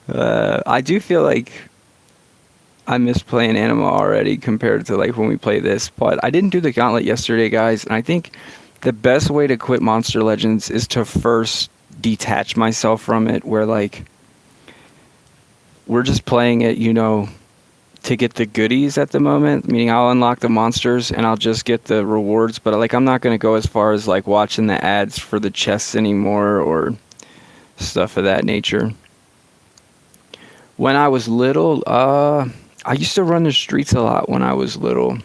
I do feel like I miss playing Anima already compared to like when we play this, but I didn't do the Gauntlet yesterday, guys, and I think the best way to quit Monster Legends is to first detach myself from it, where like we're just playing it, to get the goodies at the moment, meaning I'll unlock the monsters and I'll just get the rewards, but like I'm not going to go as far as like watching the ads for the chests anymore or stuff of that nature. When I was little, I used to run the streets a lot when I was little.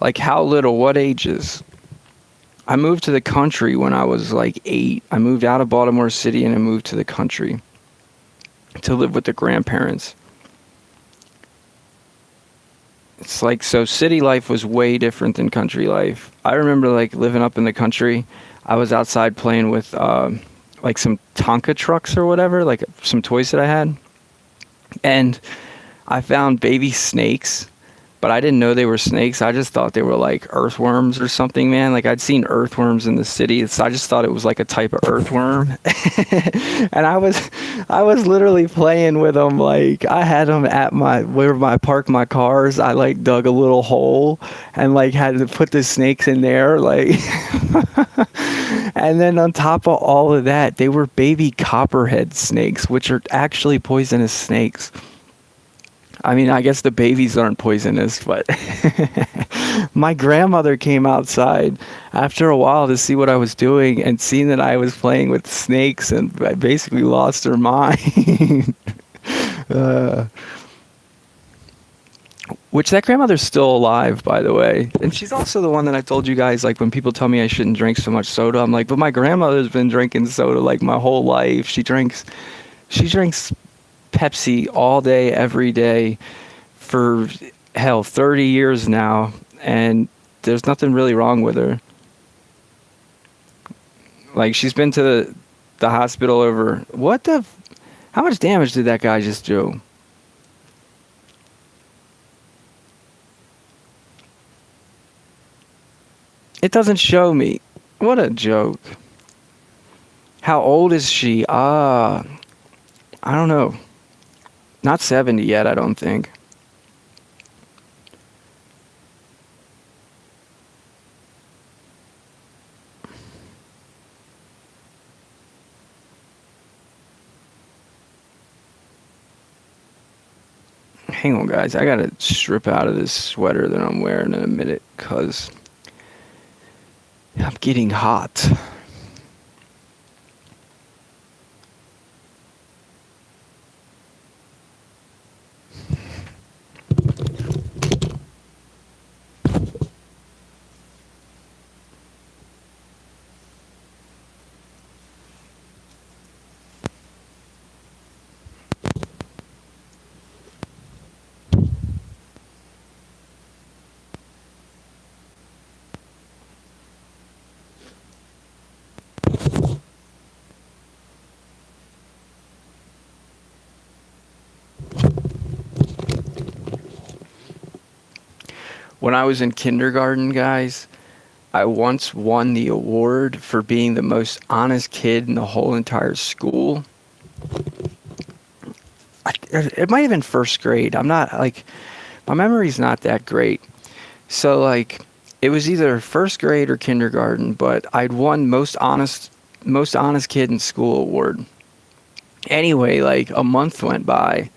Like how little? What ages? I moved to the country when I was like 8. I moved out of Baltimore City and I moved to the country to live with the grandparents. It's like, so city life was way different than country life. I remember like living up in the country. I was outside playing with like some Tonka trucks or whatever, like some toys that I had. And I found baby snakes, but I didn't know they were snakes. I just thought they were like earthworms or something, man. Like I'd seen earthworms in the city, so I just thought it was like a type of earthworm. And I was literally playing with them. Like I had them at where I park my cars. I like dug a little hole and like had to put the snakes in there, like. And then on top of all of that, they were baby copperhead snakes, which are actually poisonous snakes. I mean, I guess the babies aren't poisonous, but my grandmother came outside after a while to see what I was doing and seen that I was playing with snakes, and I basically lost her mind. Which that grandmother's still alive, by the way. And she's also the one that I told you guys, like when people tell me I shouldn't drink so much soda, I'm like, but my grandmother's been drinking soda like my whole life. She drinks Pepsi all day, every day for, hell, 30 years now, and there's nothing really wrong with her. Like, she's been to the hospital over... How much damage did that guy just do? It doesn't show me. What a joke. How old is she? I don't know. Not 70 yet, I don't think. Hang on, guys. I gotta strip out of this sweater that I'm wearing in a minute, because I'm getting hot. When I was in kindergarten, guys, I once won the award for being the most honest kid in the whole entire school. It might have been first grade. I'm not, like, my memory's not that great. So, like, it was either first grade or kindergarten, but I'd won most honest kid in school award. Anyway, like, a month went by,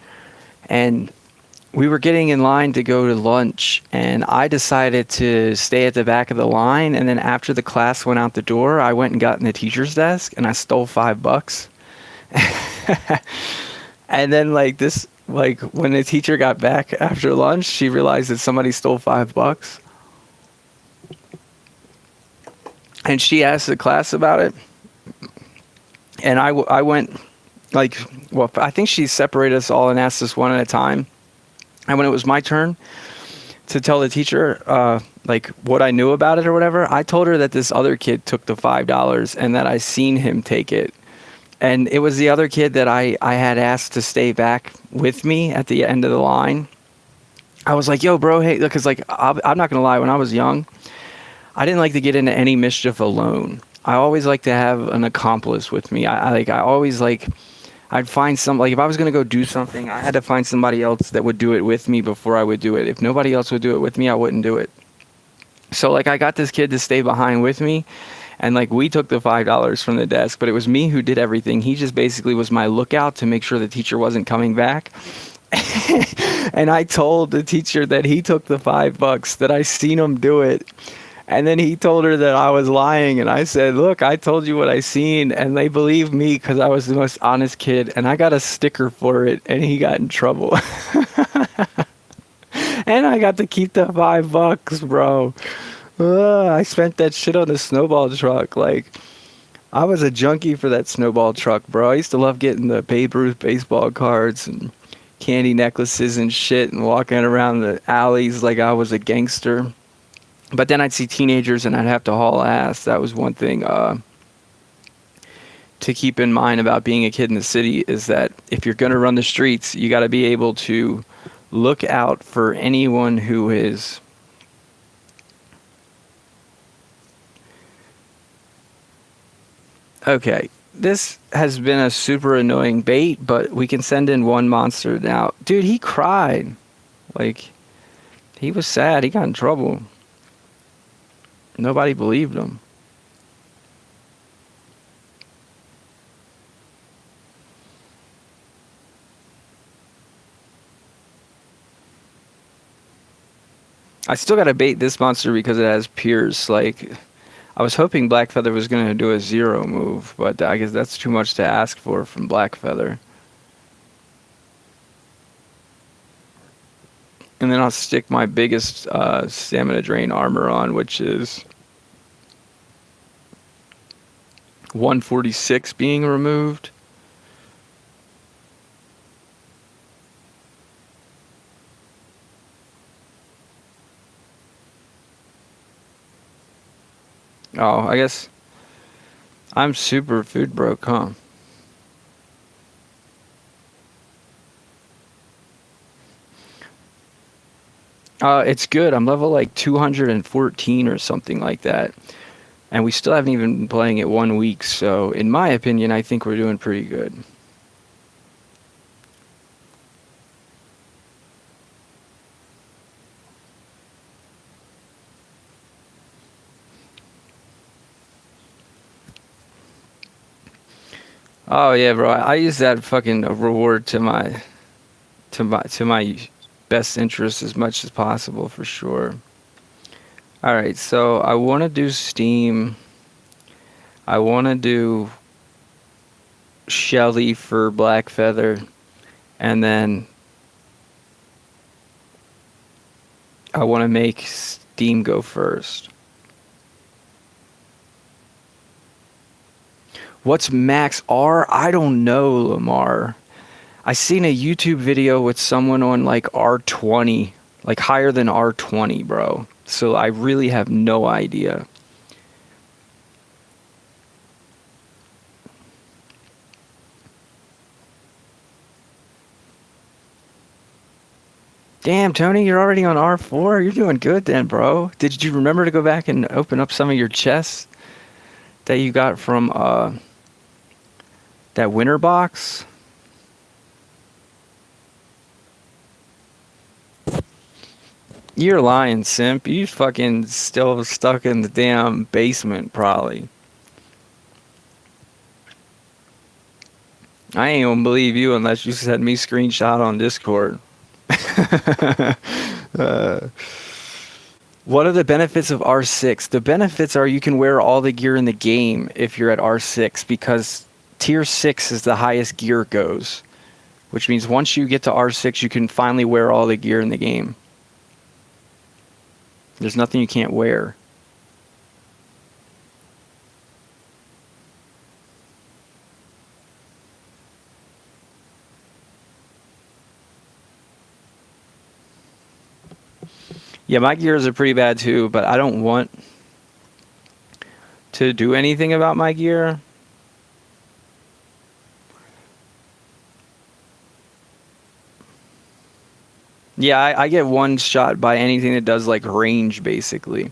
and we were getting in line to go to lunch, and I decided to stay at the back of the line, and then after the class went out the door, I went and got in the teacher's desk, and I stole $5. And then, like, this Like when the teacher got back after lunch, she realized that somebody stole $5. And she asked the class about it. And I went like, well, I think she separated us all and asked us one at a time. And when it was my turn to tell the teacher, like what I knew about it or whatever, I told her that this other kid took the $5 and that I seen him take it. And it was the other kid that I had asked to stay back with me at the end of the line. I was like, yo, bro, hey, because like, I'm not going to lie, when I was young, I didn't like to get into any mischief alone. I always like to have an accomplice with me. I'd find some, like if I was going to go do something, I had to find somebody else that would do it with me before I would do it. If nobody else would do it with me, I wouldn't do it. So like I got this kid to stay behind with me, and like we took the $5 from the desk, but it was me who did everything. He just basically was my lookout to make sure the teacher wasn't coming back. And I told the teacher that he took the $5, that I seen him do it. And then he told her that I was lying, and I said, look, I told you what I seen, and they believed me because I was the most honest kid, and I got a sticker for it, and he got in trouble. And I got to keep the $5, bro. I spent that shit on the snowball truck. Like, I was a junkie for that snowball truck, bro. I used to love getting the Babe Ruth baseball cards and candy necklaces and shit and walking around the alleys like I was a gangster. But then I'd see teenagers and I'd have to haul ass. That was one thing to keep in mind about being a kid in the city, is that if you're going to run the streets, you got to be able to look out for anyone who is okay. This has been a super annoying bait, but we can send in one monster now. Dude, he cried. Like, he was sad. He got in trouble. Nobody believed him. I still gotta bait this monster because it has Pierce. Like, I was hoping Blackfeather was gonna do a 0 move, but I guess that's too much to ask for from Blackfeather. And then I'll stick my biggest stamina drain armor on, which is 146 being removed. Oh, I guess I'm super food broke, huh? It's good. I'm level like 214 or something like that. And we still haven't even been playing it 1 week. So, in my opinion, I think we're doing pretty good. Oh yeah, bro. I use that fucking reward to my best interest as much as possible for sure. All right, so I want to do Steam. I want to do Shelly for Blackfeather, and then I want to make Steam go first. What's max R? I don't know, Lamar. I seen a YouTube video with someone on like R20, like higher than R20, bro. So I really have no idea. Damn, Tony, you're already on R4? You're doing good then, bro. Did you remember to go back and open up some of your chests that you got from that winter box? You're lying, simp. You fucking still stuck in the damn basement, probably. I ain't gonna believe you unless you send me screenshot on Discord. uh, what are the benefits of R6? The benefits are you can wear all the gear in the game if you're at R6, because tier 6 is the highest gear goes. which means once you get to R6, you can finally wear all the gear in the game. There's nothing you can't wear. Yeah, my gears are pretty bad too, but I don't want to do anything about my gear. Yeah, I get one shot by anything that does like range basically.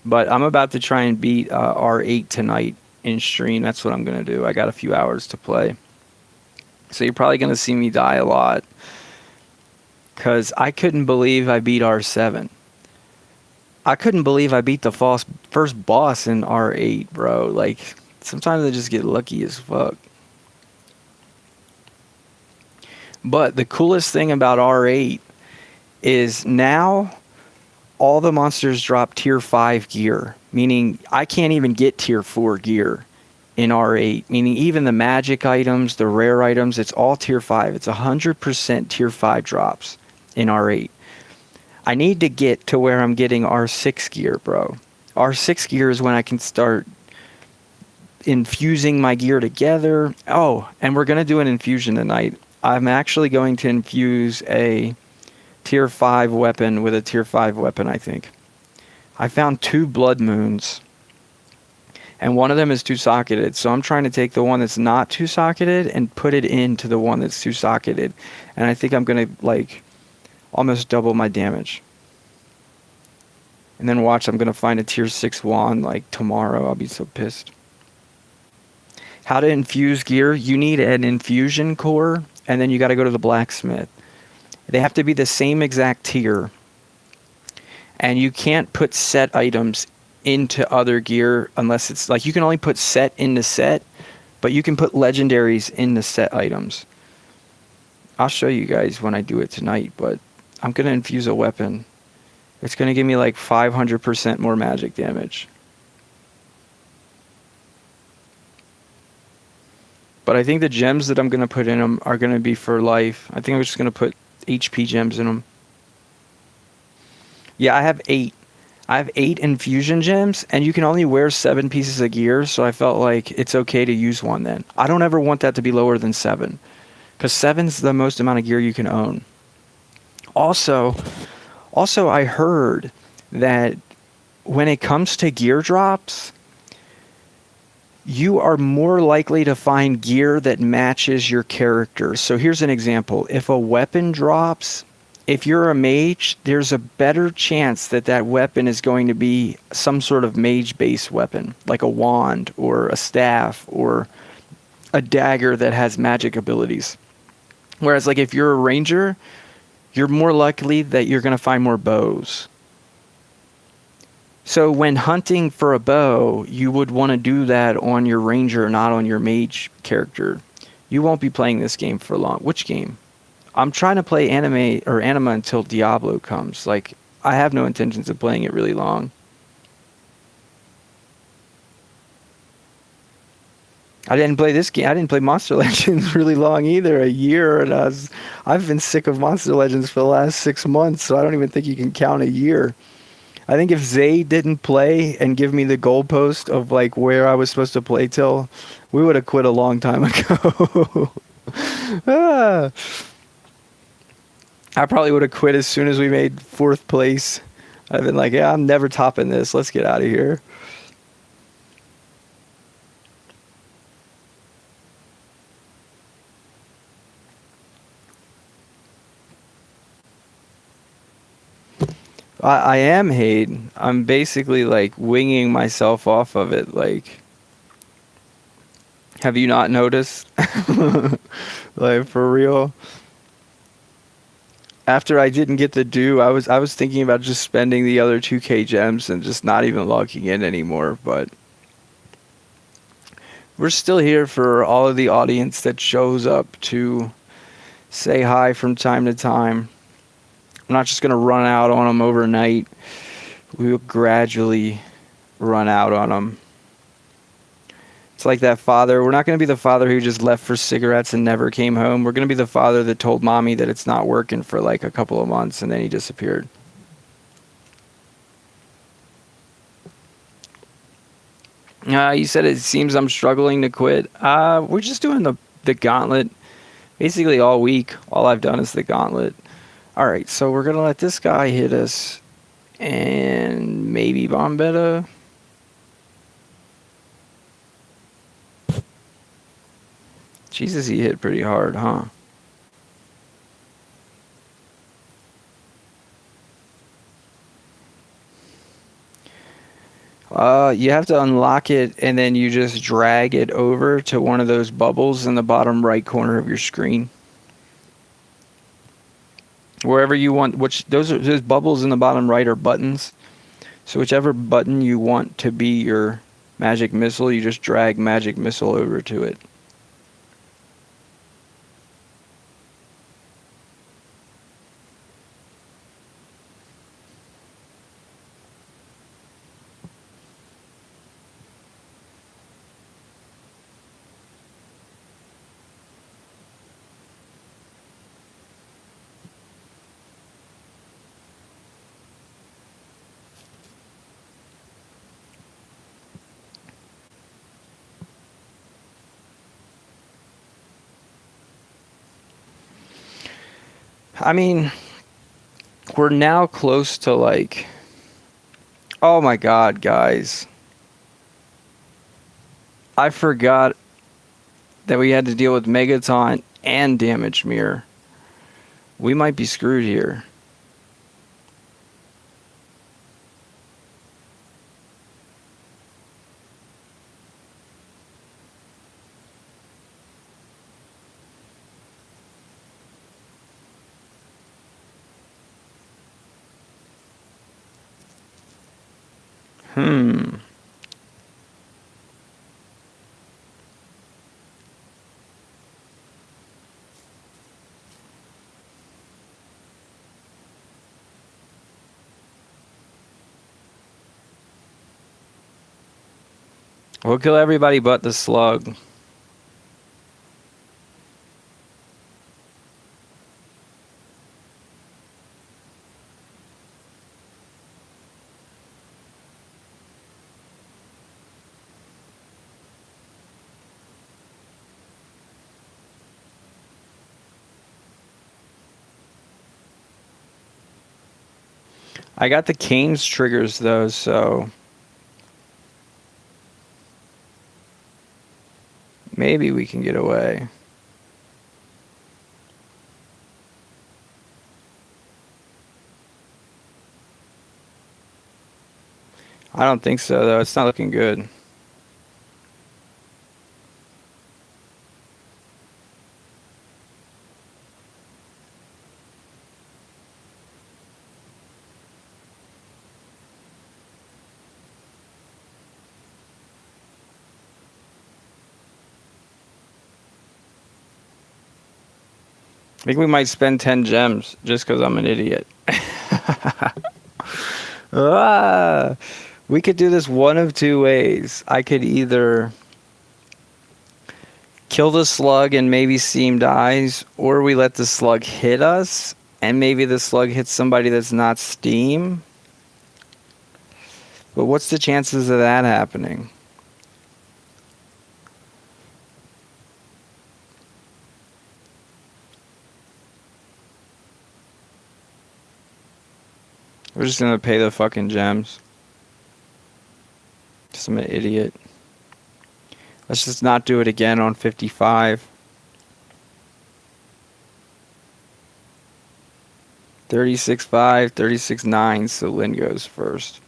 But I'm about to try and beat R8 tonight in stream. That's what I'm going to do. I got a few hours to play. So you're probably going to see me die a lot. Because I couldn't believe I beat R7. I couldn't believe I beat the first boss in R8, bro. Like, sometimes I just get lucky as fuck. But the coolest thing about R8 is now all the monsters drop tier 5 gear, meaning I can't even get tier 4 gear in R8, meaning even the magic items, the rare items, it's all tier 5. It's 100% tier 5 drops in R8. I need to get to where I'm getting R6 gear, bro. R6 gear is when I can start infusing my gear together. Oh, and we're going to do an infusion tonight. I'm actually going to infuse a tier 5 weapon with a tier 5 weapon, I think. I found 2 blood moons, and one of them is 2-socketed, so I'm trying to take the one that's not 2-socketed and put it into the one that's 2-socketed, and I think I'm going to, like, almost double my damage. And then watch, I'm going to find a tier 6 wand, like, tomorrow. I'll be so pissed. How to infuse gear. You need an infusion core, and then you got to go to the blacksmith. They have to be the same exact tier. And you can't put set items into other gear unless it's like you can only put set into set, but you can put legendaries into set items. I'll show you guys when I do it tonight, but I'm going to infuse a weapon. It's going to give me like 500% more magic damage. But I think the gems that I'm going to put in them are going to be for life. I think I'm just going to put HP gems in them. Yeah, I have 8. I have 8 infusion gems, and you can only wear 7 pieces of gear, so I felt like it's okay to use one then. I don't ever want that to be lower than 7, because 7's the most amount of gear you can own. Also, I heard that when it comes to gear drops, you are more likely to find gear that matches your character. So here's an example. If a weapon drops, if you're a mage, there's a better chance that that weapon is going to be some sort of mage-based weapon, like a wand or a staff or a dagger that has magic abilities. Whereas, like, if you're a ranger, you're more likely that you're going to find more bows. So when hunting for a bow, you would want to do that on your ranger, not on your mage character. You won't be playing this game for long. Which game? I'm trying to play anima until Diablo comes. Like, I have no intentions of playing it really long. I didn't play this game. I didn't play Monster Legends really long either. A year, and I've been sick of Monster Legends for the last 6 months, so I don't even think you can count a year. I think if Zay didn't play and give me the goalpost of like where I was supposed to play till, we would have quit a long time ago. I probably would have quit as soon as we made 4th place. I've been like, yeah, I'm never topping this. Let's get out of here. I am Hayden. I'm basically like winging myself off of it. Like, have you not noticed? Like, for real. After I didn't get the due, I was thinking about just spending the other 2K gems and just not even logging in anymore. But we're still here for all of the audience that shows up to say hi from time to time. I'm not just going to run out on them overnight. We will gradually run out on them. It's like that father. We're not going to be the father who just left for cigarettes and never came home. We're going to be the father that told mommy that it's not working for like a couple of months and then he disappeared. You said it seems I'm struggling to quit. We're just doing the gauntlet basically all week. All I've done is the gauntlet. All right, so we're going to let this guy hit us and maybe Bombetta. Jesus, he hit pretty hard, huh? You have to unlock it and then you just drag it over to one of those bubbles in the bottom right corner of your screen. Wherever you want, which those bubbles in the bottom right are buttons. So whichever button you want to be your magic missile, you just drag magic missile over to it. I mean, we're now close to like, oh my god, guys. I forgot that we had to deal with Megaton and Damage Mirror. We might be screwed here. Hmm. We'll kill everybody but the slug. I got the Canes triggers though, so maybe we can get away. I don't think so though. It's not looking good. I think we might spend 10 gems just because I'm an idiot. We could do this one of two ways. I could either kill the slug and maybe Steam dies, or we let the slug hit us and maybe the slug hits somebody that's not Steam. But what's the chances of that happening? We're just gonna pay the fucking gems. Just I'm an idiot. Let's just not do it again on 55. 36.5, 36.9, so Lynn goes first.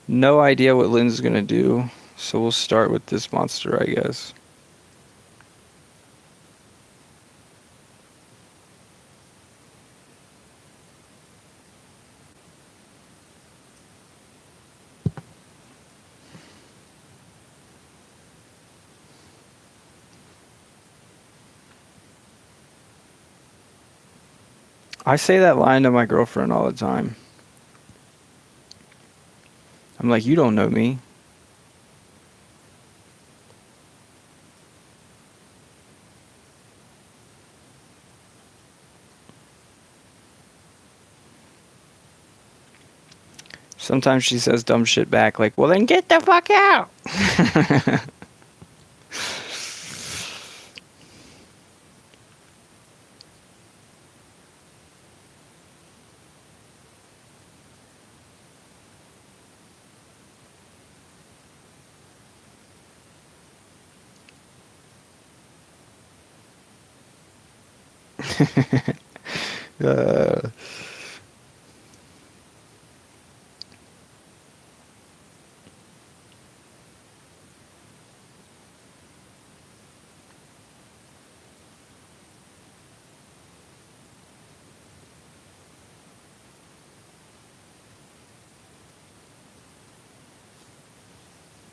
No idea what Lynn's gonna do, so we'll start with this monster, I guess. I say that line to my girlfriend all the time. I'm like, you don't know me. Sometimes she says dumb shit back like, well then get the fuck out. uh,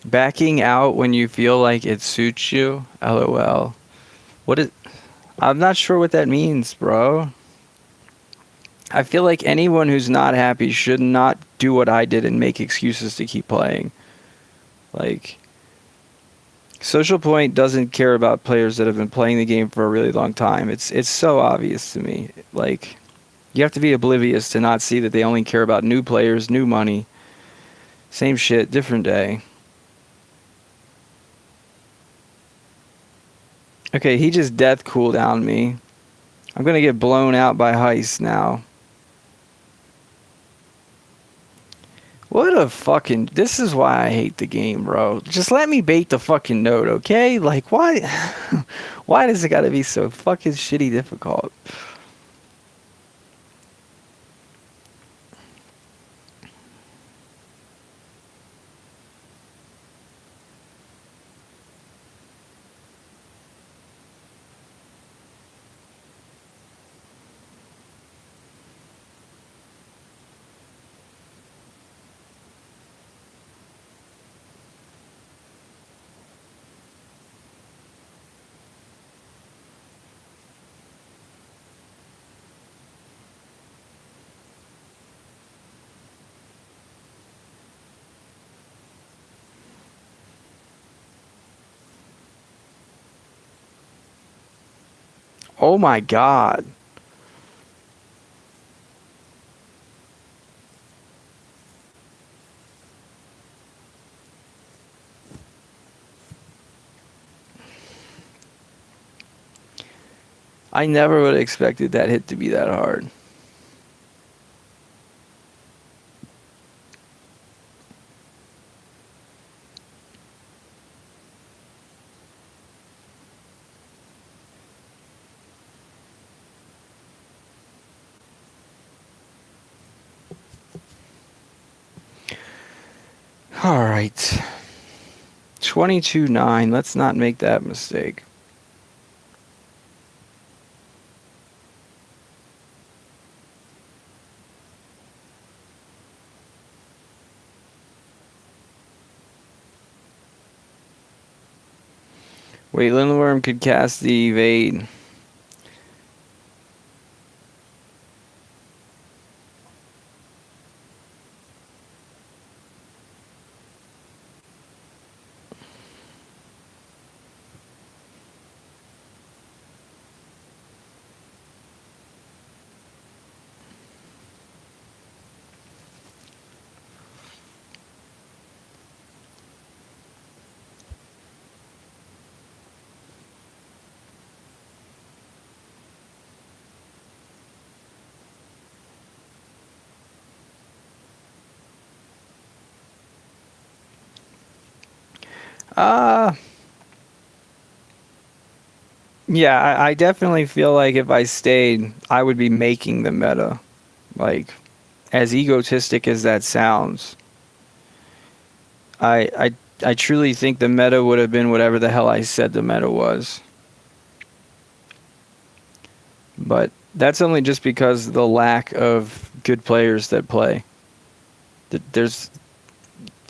Backing out when you feel like it suits you? LOL. What is... I'm not sure what that means, bro. I feel like anyone who's not happy should not do what I did and make excuses to keep playing. Like, Social Point doesn't care about players that have been playing the game for a really long time. It's so obvious to me. Like, you have to be oblivious to not see that they only care about new players, new money. Same shit, different day. Okay, he just death cooldowned me. I'm gonna get blown out by Heist now. What a fucking... This is why I hate the game, bro. Just let me bait the fucking node, okay? Like, why... Why does it gotta be so fucking shitty difficult? Oh my god. I never would have expected that hit to be that hard. Alright. 22-9. Let's not make that mistake. Wait, Lindworm could cast the evade. Yeah, I definitely feel like if I stayed, I would be making the meta. Like, as egotistic as that sounds, I truly think the meta would have been whatever the hell I said the meta was. But that's only just because of the lack of good players that play. There's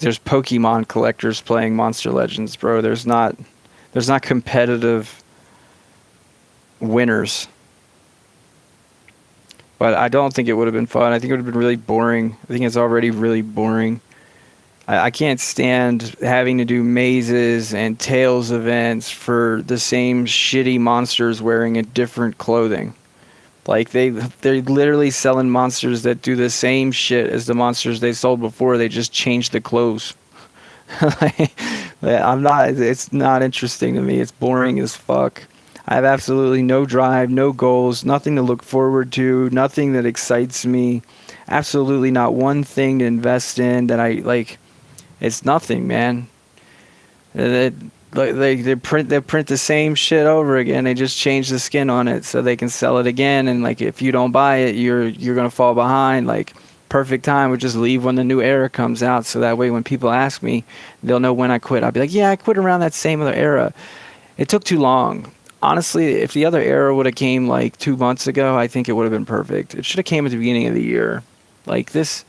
Pokemon collectors playing Monster Legends, bro. There's not competitive winners. But I don't think it would have been fun. I think it would have been really boring. I think it's already really boring. I can't stand having to do mazes and Tails events for the same shitty monsters wearing a different clothing. Like they're literally selling monsters that do the same shit as the monsters they sold before. They just changed the clothes. Like, I'm not. It's not interesting to me. It's boring as fuck. I have absolutely no drive, no goals, nothing to look forward to, nothing that excites me. Absolutely not one thing to invest in that I like. It's nothing, man. They, they print the same shit over again. They just change the skin on it so they can sell it again. And like if you don't buy it, you're gonna fall behind. Like perfect time would just leave when the new era comes out, so that way when people ask me, they'll know when I quit. I'll be like, yeah, I quit around that same other era. It took too long. Honestly, if the other era would have came like 2 months ago, I think it would have been perfect. It should have came at the beginning of the year. Like this.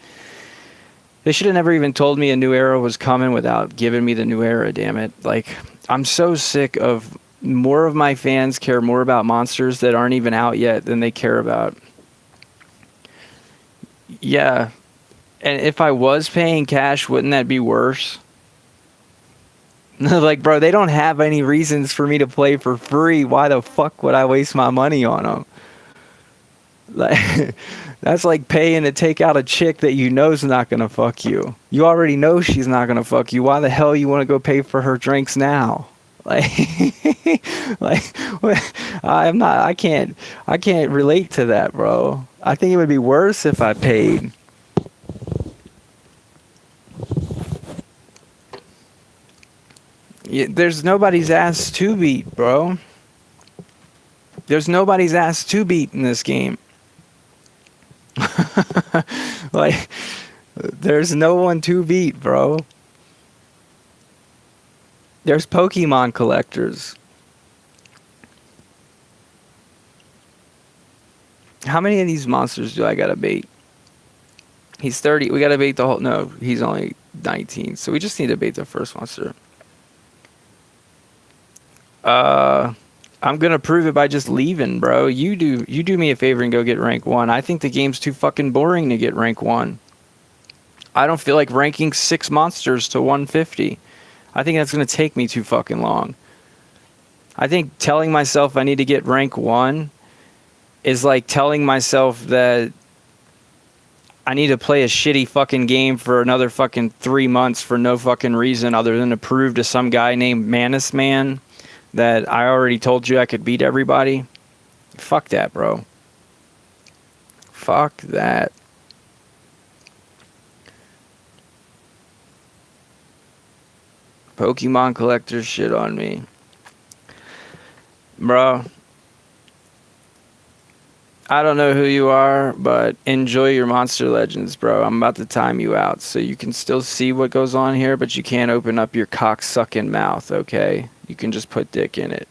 They should have never even told me a new era was coming without giving me the new era, damn it. Like, I'm so sick of more of my fans care more about monsters that aren't even out yet than they care about. Yeah. And if I was paying cash, wouldn't that be worse? Like, bro, they don't have any reasons for me to play for free. Why the fuck would I waste my money on them? Like, that's like paying to take out a chick that you know's not gonna fuck you. You already know she's not gonna fuck you. Why the hell you want to go pay for her drinks now? Like, like, I'm not. I can't relate to that, bro. I think it would be worse if I paid. Yeah, there's nobody's ass to beat, bro. There's nobody's ass to beat in this game. Like, there's no one to beat, bro. There's Pokemon collectors. How many of these monsters do I gotta bait? He's 30. We gotta bait the whole. No, he's only 19. So we just need to bait the first monster. I'm gonna prove it by just leaving, bro. You do me a favor and go get rank 1. I think the game's too fucking boring to get rank 1. I don't feel like ranking 6 monsters to 150. I think that's gonna take me too fucking long. I think telling myself I need to get rank 1 is like telling myself that I need to play a shitty fucking game for another fucking 3 months for no fucking reason other than to prove to some guy named Manus Man that I already told you I could beat everybody. Fuck that, bro. Fuck that. Pokemon collectors shit on me. Bro. I don't know who you are, but enjoy your Monster Legends, bro. I'm about to time you out, so you can still see what goes on here, but you can't open up your cock-sucking mouth, okay? You can just put dick in it.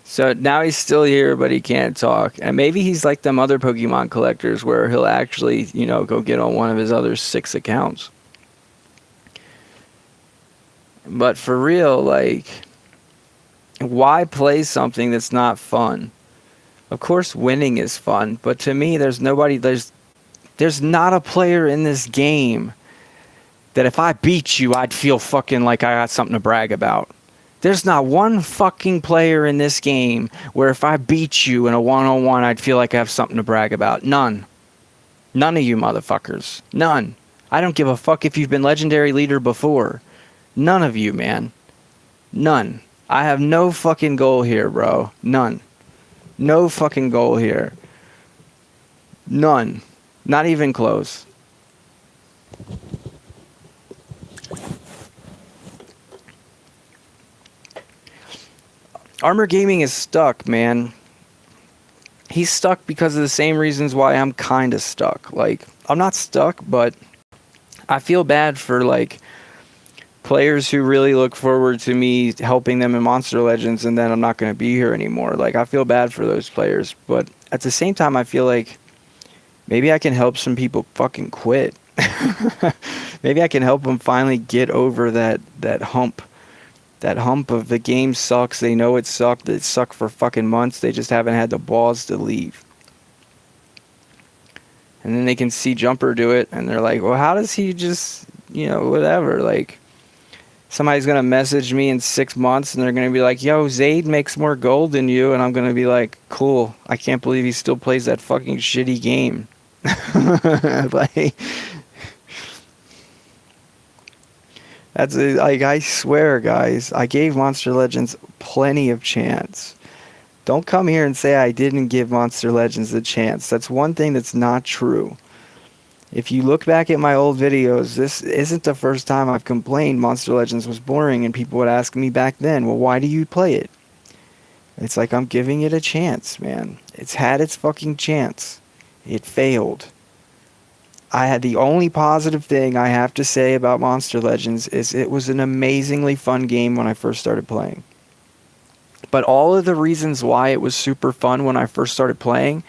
So now he's still here, but he can't talk. And maybe he's like them other Pokemon collectors where he'll actually, go get on one of his other 6 accounts. But for real, like, why play something that's not fun? Of course winning is fun, but to me there's not a player in this game that if I beat you I'd feel fucking like I got something to brag about. There's not one fucking player in this game where if I beat you in a one-on-one I'd feel like I have something to brag about. None. None of you motherfuckers. None. I don't give a fuck if you've been legendary leader before. None of you, man. None. I have no fucking goal here, bro. None. No fucking goal here. None. Not even close. Armor Gaming is stuck, man. He's stuck because of the same reasons why I'm kind of stuck. Like, I'm not stuck, but I feel bad for, like, players who really look forward to me helping them in Monster Legends and then I'm not going to be here anymore. Like, I feel bad for those players. But at the same time, I feel like maybe I can help some people fucking quit. Maybe I can help them finally get over that hump. That hump of the game sucks. They know it sucked. It sucked for fucking months. They just haven't had the balls to leave. And then they can see Jumper do it, and they're like, well, how does he just whatever. Like, somebody's going to message me in 6 months and they're going to be like, yo, Zayd makes more gold than you. And I'm going to be like, cool. I can't believe he still plays that fucking shitty game. Like, like, I swear, guys, I gave Monster Legends plenty of chance. Don't come here and say I didn't give Monster Legends a chance. That's one thing that's not true. If you look back at my old videos, this isn't the first time I've complained Monster Legends was boring, and people would ask me back then, well, why do you play it? It's like, I'm giving it a chance, man. It's had its fucking chance. It failed. I had the only positive thing I have to say about Monster Legends is it was an amazingly fun game when I first started playing. But all of the reasons why it was super fun when I first started playing,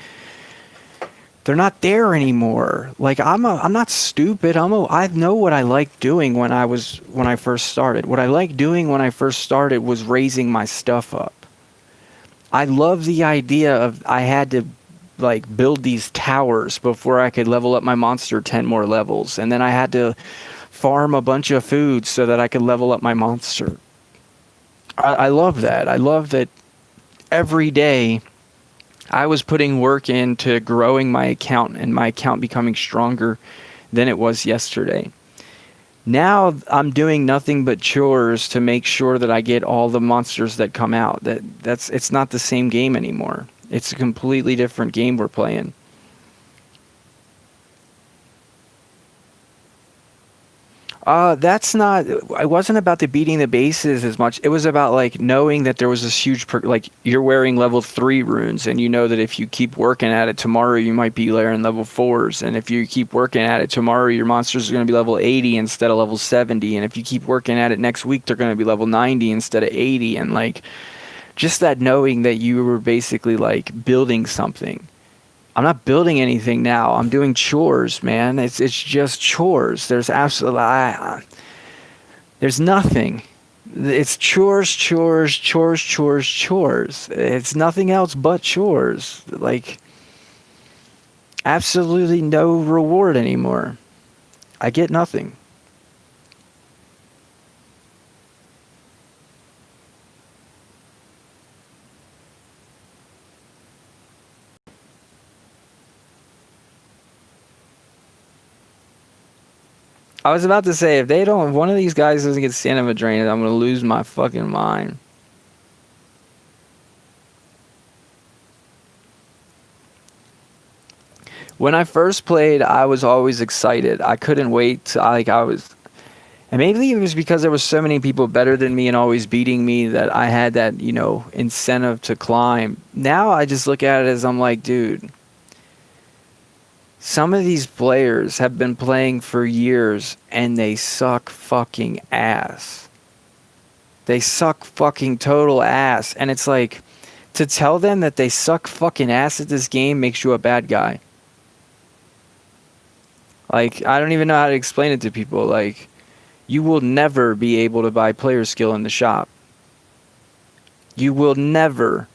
they're not there anymore. Like, I'm not stupid. I know what I liked doing when I first started. What I liked doing when I first started was raising my stuff up. I love the idea of I had to like build these towers before I could level up my monster 10 more levels, and then I had to farm a bunch of food so that I could level up my monster. I love that. I love that every day I was putting work into growing my account and my account becoming stronger than it was yesterday. Now I'm doing nothing but chores to make sure that I get all the monsters that come out. It's not the same game anymore. It's a completely different game we're playing. It wasn't about the beating the bases as much. It was about like knowing that there was this huge, like you're wearing level 3 runes, and you know that if you keep working at it tomorrow, you might be layering level 4s. And if you keep working at it tomorrow, your monsters are going to be level 80 instead of level 70. And if you keep working at it next week, they're going to be level 90 instead of 80. And like, just that knowing that you were basically like building something. I'm not building anything now. I'm doing chores, man. It's just chores. There's absolutely there's nothing. It's chores. It's nothing else but chores. Like, absolutely no reward anymore. I get nothing. I was about to say, if one of these guys doesn't get stand up drained, I'm going to lose my fucking mind. When I first played, I was always excited. I couldn't wait. And maybe it was because there was so many people better than me and always beating me that I had that, incentive to climb. Now I just look at it as I'm like, dude, some of these players have been playing for years and they suck fucking ass. They suck fucking total ass. And it's like, to tell them that they suck fucking ass at this game makes you a bad guy. Like, I don't even know how to explain it to people. Like, you will never be able to buy player skill in the shop. You will never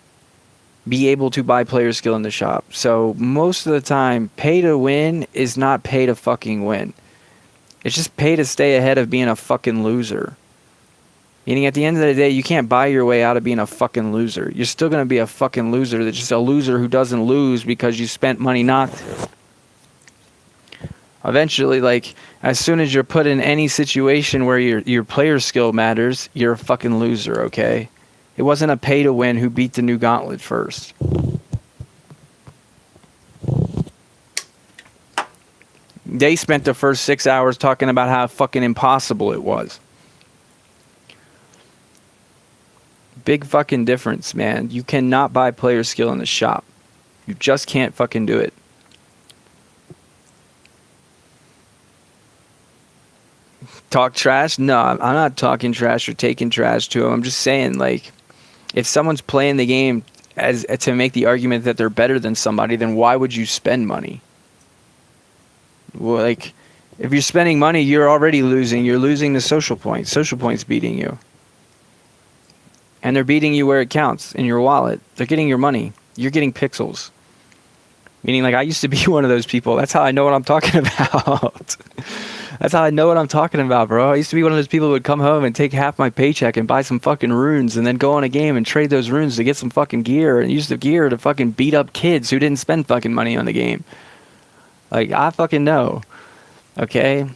be able to buy player skill in the shop. So most of the time, pay to win is not pay to fucking win. It's just pay to stay ahead of being a fucking loser. Meaning, at the end of the day, you can't buy your way out of being a fucking loser. You're still going to be a fucking loser. That's just a loser who doesn't lose because you spent money not to. Eventually, like, as soon as you're put in any situation where your player skill matters, you're a fucking loser, okay? It wasn't a pay to win who beat the new Gauntlet first. They spent the first 6 hours talking about how fucking impossible it was. Big fucking difference, man. You cannot buy player skill in the shop. You just can't fucking do it. Talk trash? No, I'm not talking trash or taking trash to them. I'm just saying, like, if someone's playing the game as to make the argument that they're better than somebody, then why would you spend money? Well, like, if you're spending money, you're already losing. You're losing the social points. Social points beating you. And they're beating you where it counts, in your wallet. They're getting your money. You're getting pixels. Meaning, like, I used to be one of those people. That's how I know what I'm talking about. That's how I know what I'm talking about, bro. I used to be one of those people who would come home and take half my paycheck and buy some fucking runes and then go on a game and trade those runes to get some fucking gear and use the gear to fucking beat up kids who didn't spend fucking money on the game. Like, I fucking know. Okay?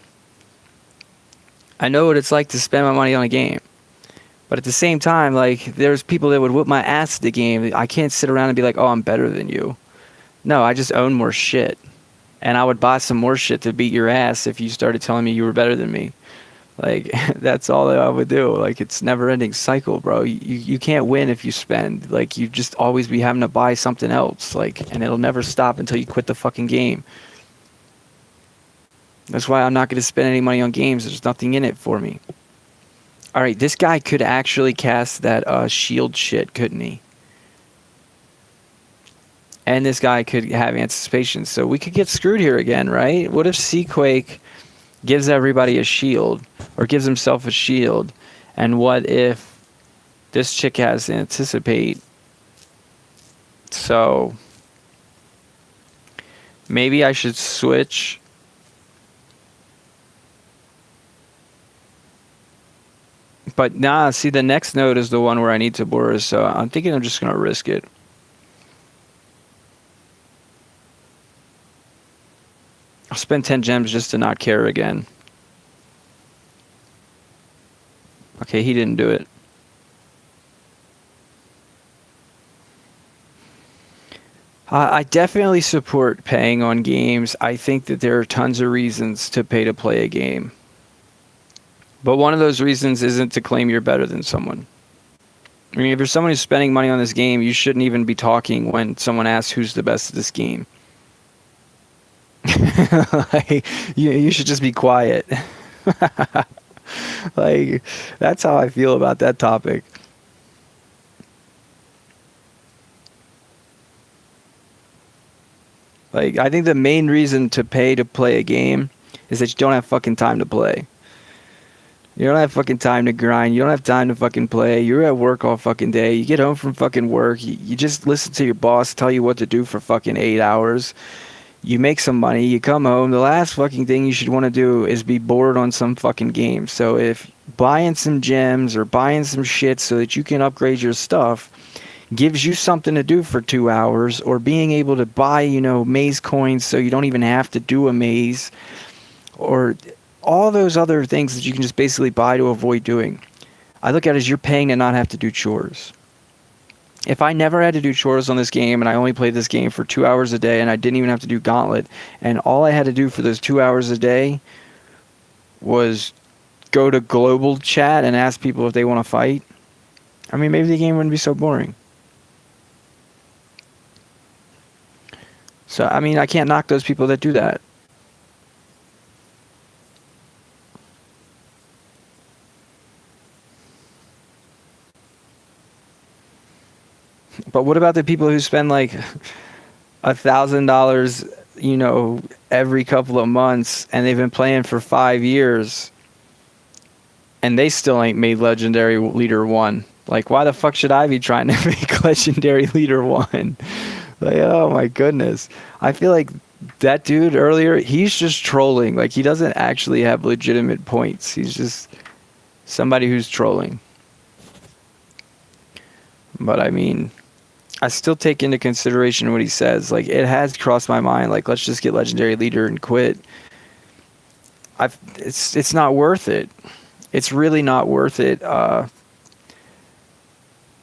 I know what it's like to spend my money on a game. But at the same time, like, there's people that would whip my ass at the game. I can't sit around and be like, oh, I'm better than you. No, I just own more shit. And I would buy some more shit to beat your ass if you started telling me you were better than me. Like, that's all that I would do. Like, it's never-ending cycle, bro. You can't win if you spend. Like, you just always be having to buy something else. Like, and it'll never stop until you quit the fucking game. That's why I'm not going to spend any money on games. There's nothing in it for me. All right, this guy could actually cast that shield shit, couldn't he? And this guy could have anticipation. So we could get screwed here again, right? What if Seaquake gives everybody a shield, or gives himself a shield? And what if this chick has anticipate? So maybe I should switch. But nah, see, the next node is the one where I need to Boris, so I'm thinking I'm just going to risk it. I'll spend 10 gems just to not care again. Okay, he didn't do it. I definitely support paying on games. I think that there are tons of reasons to pay to play a game. But one of those reasons isn't to claim you're better than someone. I mean, if you're someone who's spending money on this game, you shouldn't even be talking when someone asks who's the best at this game. Like, you should just be quiet. Like, that's how I feel about that topic. Like, I think the main reason to pay to play a game is that you don't have fucking time to play. You don't have fucking time to grind. You don't have time to fucking play. You're at work all fucking day. You get home from fucking work. You just listen to your boss tell you what to do for fucking 8 hours. You make some money. You come home. The last fucking thing you should want to do is be bored on some fucking game. So if buying some gems or buying some shit so that you can upgrade your stuff gives you something to do for 2 hours, or being able to buy, maze coins so you don't even have to do a maze, or all those other things that you can just basically buy to avoid doing. I look at it as you're paying to not have to do chores. If I never had to do chores on this game and I only played this game for 2 hours a day and I didn't even have to do Gauntlet, and all I had to do for those 2 hours a day was go to global chat and ask people if they want to fight, I mean, maybe the game wouldn't be so boring. So, I mean, I can't knock those people that do that. But what about the people who spend like $1,000, every couple of months, and they've been playing for 5 years, and they still ain't made Legendary Leader 1? Like, why the fuck should I be trying to make Legendary Leader 1? Like, oh my goodness. I feel like that dude earlier, he's just trolling. Like, he doesn't actually have legitimate points. He's just somebody who's trolling. But I mean, I still take into consideration what he says. Like, it has crossed my mind, like, let's just get Legendary Leader and quit. It's not worth it. It's really not worth it.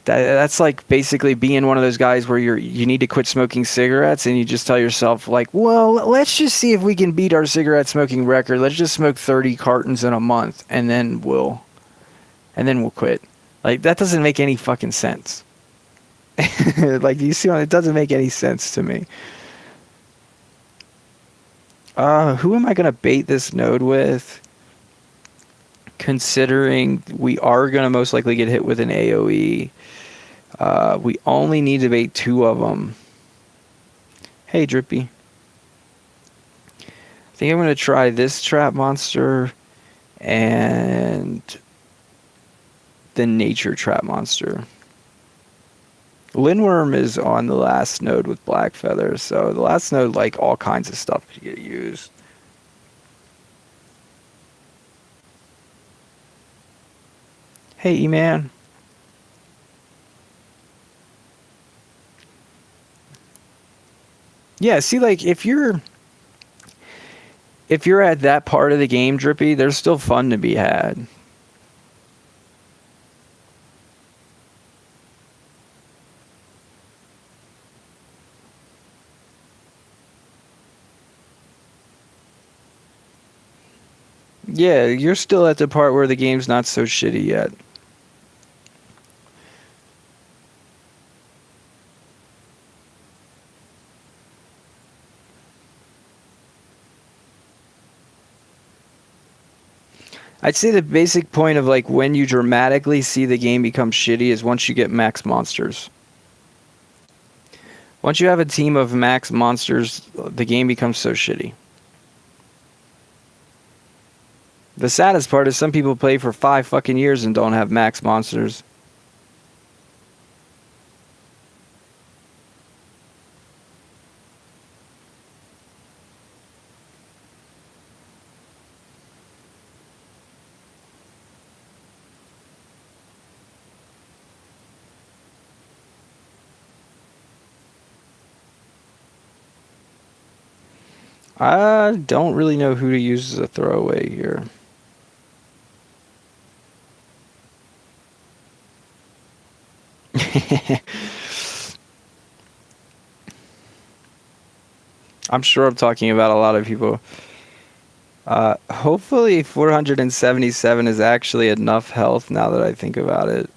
That's like basically being one of those guys where you need to quit smoking cigarettes, and you just tell yourself, like, well, let's just see if we can beat our cigarette smoking record. Let's just smoke 30 cartons in a month, and then we'll quit. Like, that doesn't make any fucking sense. Like, you see, it doesn't make any sense to me. Who am I gonna bait this node with? Considering we are gonna most likely get hit with an AoE. We only need to bait 2 of them. Hey, Drippy. I think I'm going to try this trap monster and the nature trap monster. Lindworm is on the last node with Black Feather, so the last node, like, all kinds of stuff could get used. Hey, E-Man. Yeah, see, like, if you're at that part of the game, Drippy, there's still fun to be had. Yeah, you're still at the part where the game's not so shitty yet. I'd say the basic point of like when you dramatically see the game become shitty is once you get max monsters. Once you have a team of max monsters, the game becomes so shitty. The saddest part is some people play for 5 fucking years and don't have max monsters. I don't really know who to use as a throwaway here. I'm sure I'm talking about a lot of people. Hopefully 477 is actually enough health now that I think about it.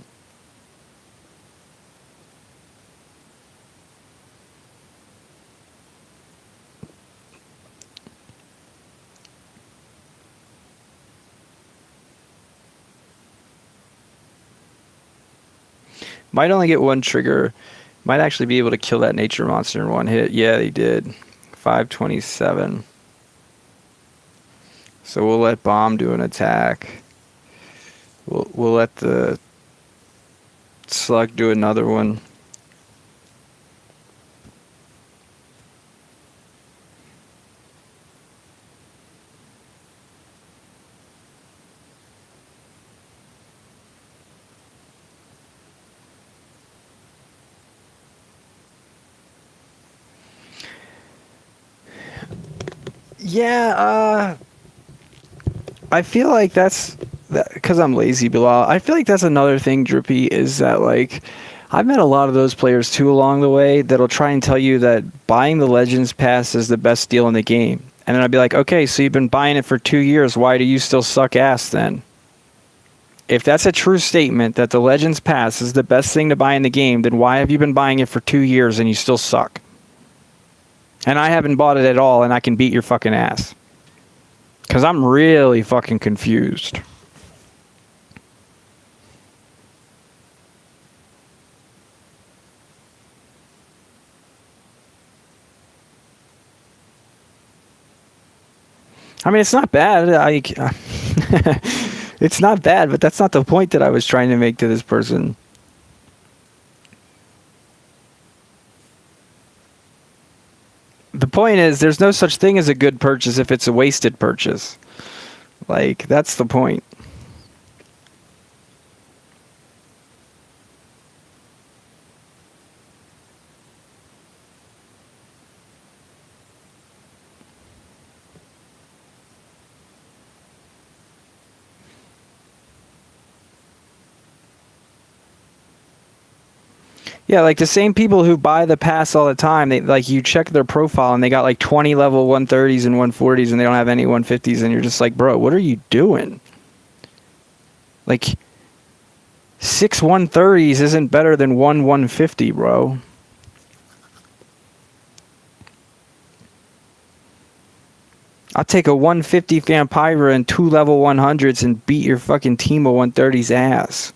Might only get one trigger. Might actually be able to kill that nature monster in one hit. Yeah, they did. 527. So we'll let Bomb do an attack. We'll let the Slug do another one. Yeah, I feel like that's because I'm lazy, Bilal. I feel like that's another thing, Drippy, is that like I've met a lot of those players too along the way that'll try and tell you that buying the Legends Pass is the best deal in the game. And then I'd be like, okay, so you've been buying it for 2 years. Why do you still suck ass then? If that's a true statement that the Legends Pass is the best thing to buy in the game, then why have you been buying it for 2 years and you still suck? And I haven't bought it at all and I can beat your fucking ass. Because I'm really fucking confused. I mean, it's not bad. It's not bad, but that's not the point that I was trying to make to this person. The point is, there's no such thing as a good purchase if it's a wasted purchase. Like, that's the point. Yeah, like the same people who buy the pass all the time, they like you check their profile and they got like 20 level 130s and 140s and they don't have any 150s and you're just like, bro, what are you doing? Like 6 130s isn't better than 150, bro. I'll take a 150 Vampira and 2 level 100s and beat your fucking team of 130s ass.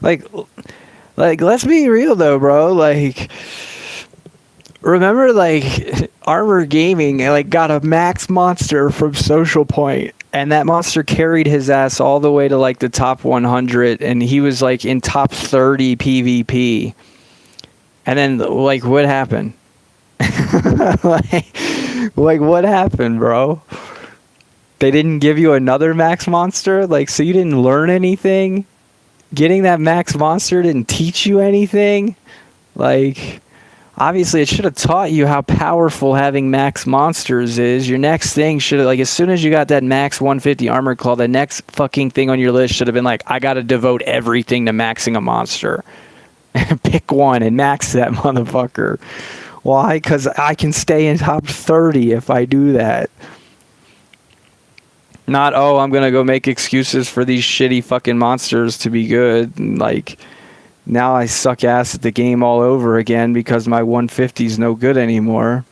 Like, let's be real though, bro. Like, remember, like, Armor Gaming, like, got a max monster from Social Point, and that monster carried his ass all the way to, like, the top 100, and he was, like, in top 30 PvP. And then, like, what happened? like, like, what happened, bro? They didn't give you another max monster? Like, so you didn't learn anything? Getting that max monster didn't teach you anything? Like, obviously, it should have taught you how powerful having max monsters is. Your next thing should have, like, as soon as you got that max 150 armor claw, the next fucking thing on your list should have been like, I gotta devote everything to maxing a monster. Pick one and max that motherfucker. Why? Because I can stay in top 30 if I do that. Not, oh, I'm gonna go make excuses for these shitty fucking monsters to be good. And, like, now I suck ass at the game all over again because my 150 is no good anymore.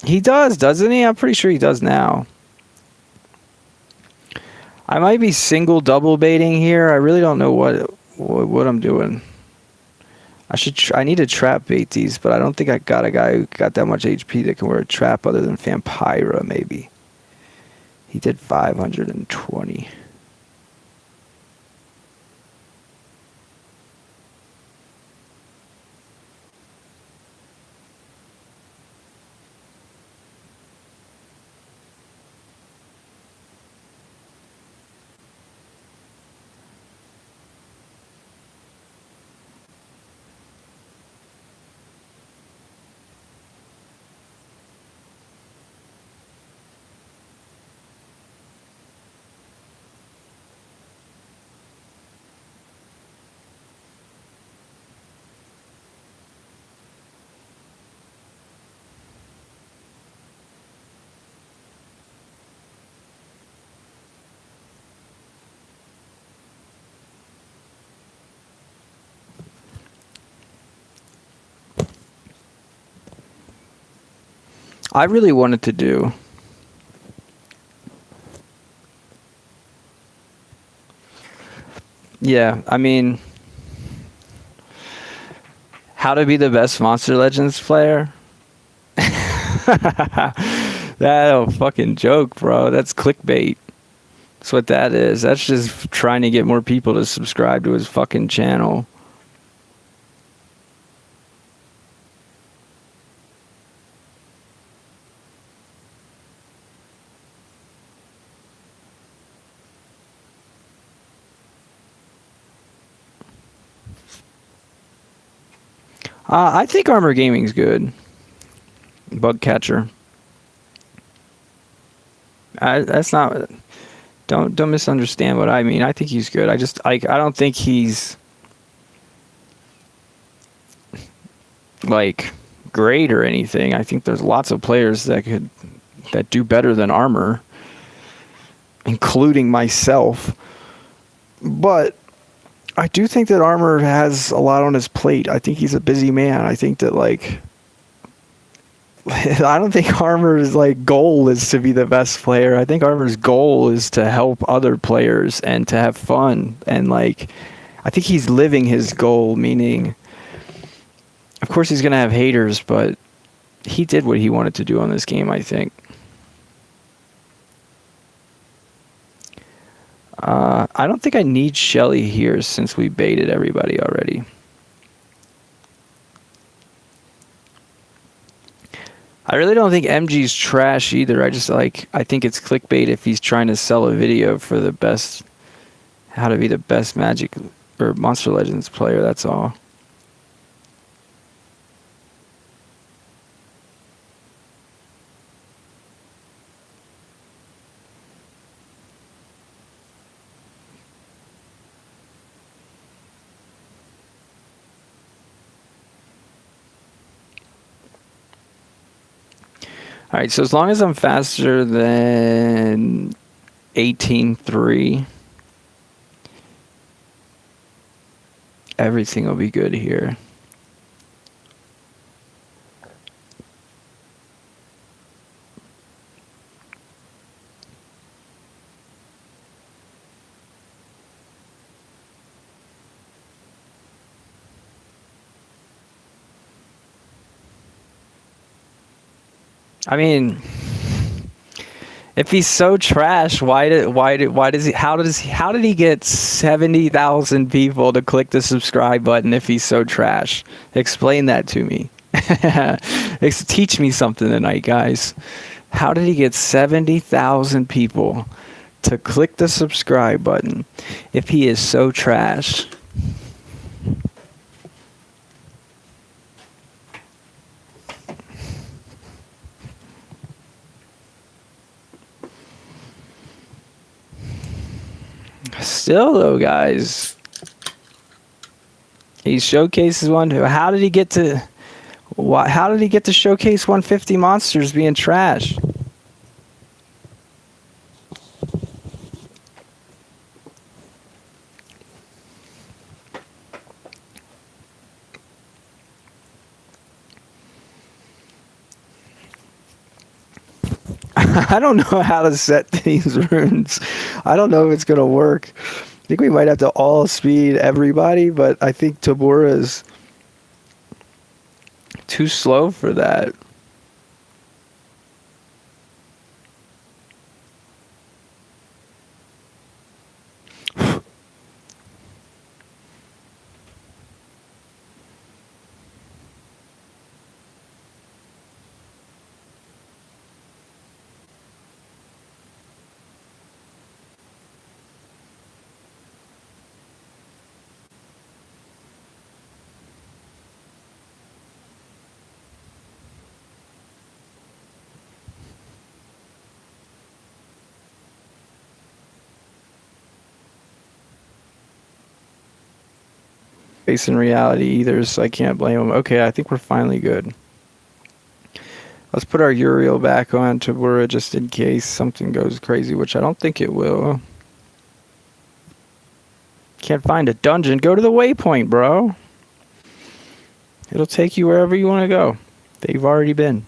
He does, doesn't he? I'm pretty sure he does now. I might be single double baiting here. I really don't know what I'm doing. I need to trap bait these, but I don't think I got a guy who got that much HP that can wear a trap other than Vampira, maybe. He did 520. I really wanted to do. Yeah, I mean, how to be the best Monster Legends player? That fucking joke, bro. That's clickbait. That's what that is. That's just trying to get more people to subscribe to his fucking channel. I think Armor Gaming's good. Bug catcher. That's not. Don't misunderstand what I mean. I think he's good. I don't think he's like great or anything. I think there's lots of players that do better than Armor, including myself. But I do think that Armor has a lot on his plate. I think he's a busy man. I think that, like, I don't think Armor's like goal is to be the best player. I think Armor's goal is to help other players and to have fun. And, like, I think he's living his goal, meaning, of course he's going to have haters, but he did what he wanted to do on this game, I think. I don't think I need Shelly here since we baited everybody already. I really don't think MG's trash either. I think it's clickbait if he's trying to sell a video for the best, how to be the best Magic or Monster Legends player, that's all. All right, so as long as I'm faster than 18.3, everything will be good here. I mean, If he's so trash, how did he get 70,000 people to click the subscribe button if he's so trash? Explain that to me. Teach me something tonight, guys. How did he get 70,000 people to click the subscribe button if he is so trash? Still though, guys, he showcases one. How did he get to showcase 150 monsters being trash? I don't know how to set these runes. I don't know if it's going to work. I think we might have to all speed everybody, but I think Tabora is too slow for that. Face in reality either, so I can't blame him. Okay, I think we're finally good. Let's put our Uriel back on Tabora just in case something goes crazy, which I don't think it will. Can't find a dungeon. Go to the waypoint, bro. It'll take you wherever you want to go. They've already been.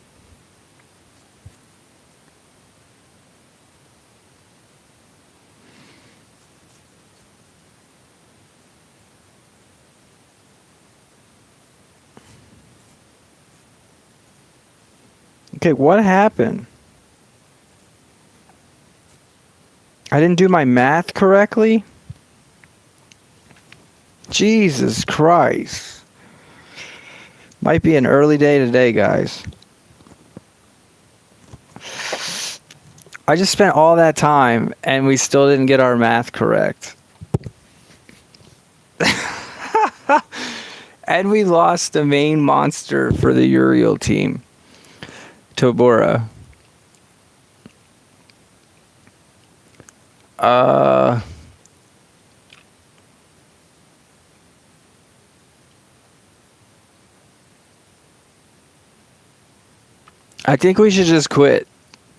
Okay, what happened? I didn't do my math correctly? Jesus Christ. Might be an early day today, guys. I just spent all that time and we still didn't get our math correct. And we lost the main monster for the Uriel team, Tabora. I think we should just quit.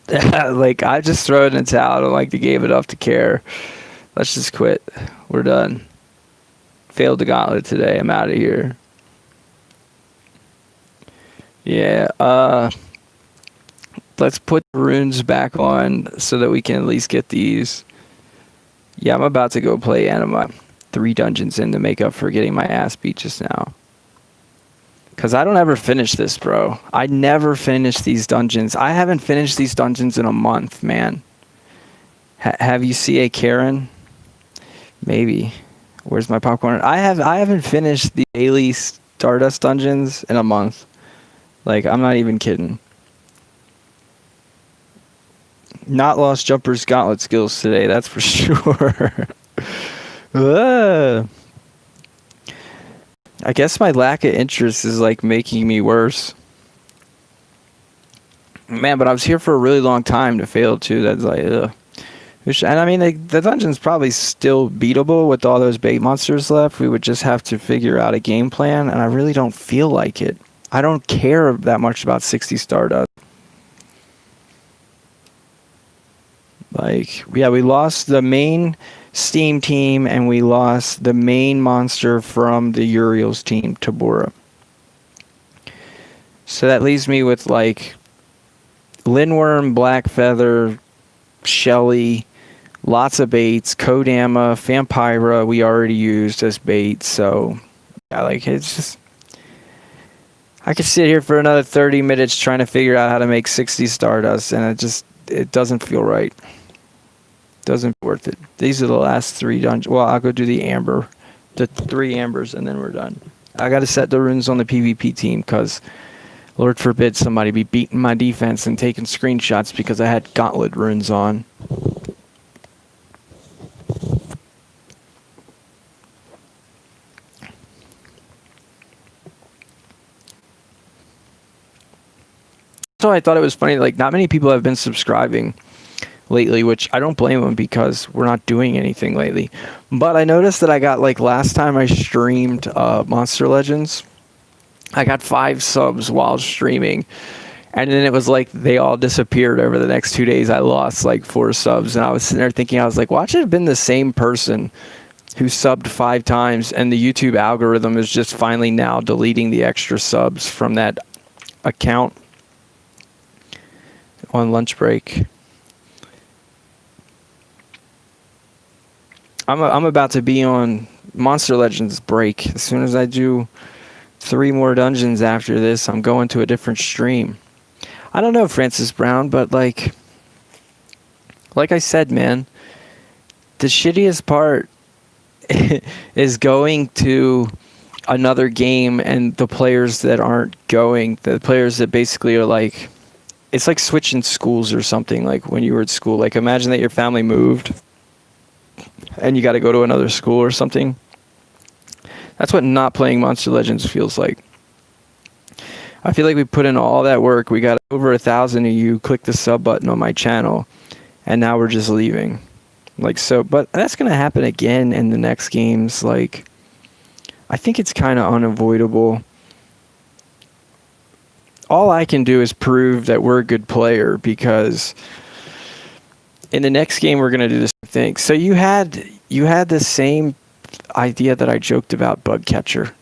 Like, I just throw it in the towel. I don't like the game enough to care. Let's just quit. We're done. Failed the gauntlet today. I'm out of here. Yeah, let's put the runes back on so that we can at least get these. Yeah, I'm about to go play Anima 3 dungeons in to make up for getting my ass beat just now. Because I don't ever finish this, bro. I never finish these dungeons. I haven't finished these dungeons in a month, man. Have you seen a Karen? Maybe. Where's my popcorn? I haven't finished the daily Stardust dungeons in a month. Like, I'm not even kidding. Not lost Jumper's Gauntlet skills today, that's for sure. I guess my lack of interest is like making me worse. Man, but I was here for a really long time to fail too. That's like, ugh. And I mean, the dungeon's probably still beatable with all those bait monsters left. We would just have to figure out a game plan, and I really don't feel like it. I don't care that much about 60 Stardust. Like, yeah, we lost the main Steam team, and we lost the main monster from the Uriel's team, Tabora. So that leaves me with, like, Lindworm, Blackfeather, Shelly, lots of baits, Kodama, Vampira we already used as bait, so, yeah, like, it's just... I could sit here for another 30 minutes trying to figure out how to make 60 Stardust, and it doesn't feel right. Doesn't feel worth it. These are the last 3 dungeons. Well, I'll go do the 3 ambers, and then we're done. I got to set the runes on the PvP team because, Lord forbid, somebody be beating my defense and taking screenshots because I had Gauntlet runes on. So I thought it was funny, like, not many people have been subscribing lately, which I don't blame them because we're not doing anything lately. But I noticed that I got, like, last time I streamed Monster Legends, I got 5 subs while streaming. And then it was like they all disappeared over the next 2 days. I lost like 4 subs. And I was sitting there thinking, I was like, watch it have been the same person who subbed 5 times. And the YouTube algorithm is just finally now deleting the extra subs from that account on lunch break. I'm about to be on Monster Legends break. As soon as I do 3 more dungeons after this, I'm going to a different stream. I don't know, Francis Brown, but like I said, man, the shittiest part is going to another game and the players that aren't going, the players that basically are like, it's like switching schools or something. Like when you were at school, like imagine that your family moved and you got to go to another school or something. That's what not playing Monster Legends feels like. I feel like we put in all that work. We got over 1,000 of you click the sub button on my channel, and now we're just leaving. Like so, but that's gonna happen again in the next games. Like, I think it's kind of unavoidable. All I can do is prove that we're a good player because in the next game we're gonna do the same thing. So you had the same idea that I joked about Bug Catcher.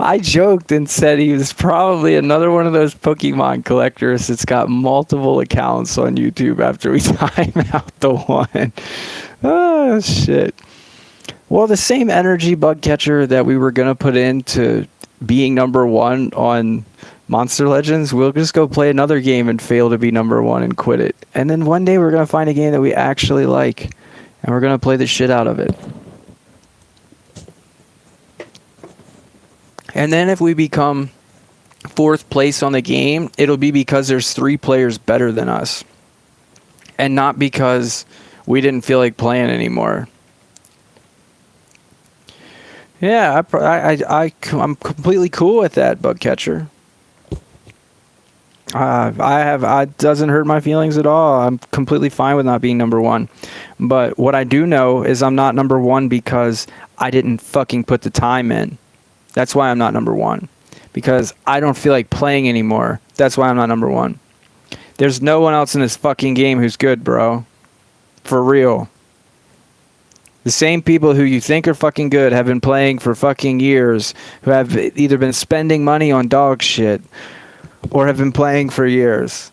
I joked and said he was probably another one of those Pokemon collectors that's got multiple accounts on YouTube after we time out the one. Oh, shit. Well, the same energy Bug Catcher that we were going to put into being number 1 on Monster Legends, we'll just go play another game and fail to be number 1 and quit it. And then one day we're going to find a game that we actually like, and we're going to play the shit out of it. And then if we become 4th place on the game, it'll be because there's 3 players better than us. And not because we didn't feel like playing anymore. Yeah, I'm completely cool with that, Bug Catcher. It doesn't hurt my feelings at all. I'm completely fine with not being number 1. But what I do know is I'm not number 1 because I didn't fucking put the time in. That's why I'm not number 1. Because I don't feel like playing anymore. That's why I'm not number 1. There's no one else in this fucking game who's good, bro. For real. The same people who you think are fucking good have been playing for fucking years. Who have either been spending money on dog shit. Or have been playing for years.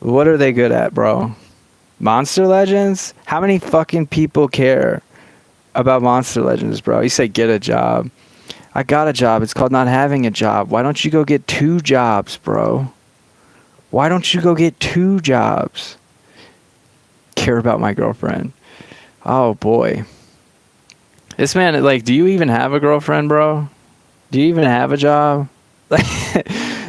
What are they good at, bro? Monster Legends? How many fucking people care about Monster Legends, bro? You say get a job. I got a job. It's called not having a job. Why don't you go get 2 jobs, bro? Why don't you go get 2 jobs? Care about my girlfriend. Oh, boy. This man, like, do you even have a girlfriend, bro? Do you even have a job?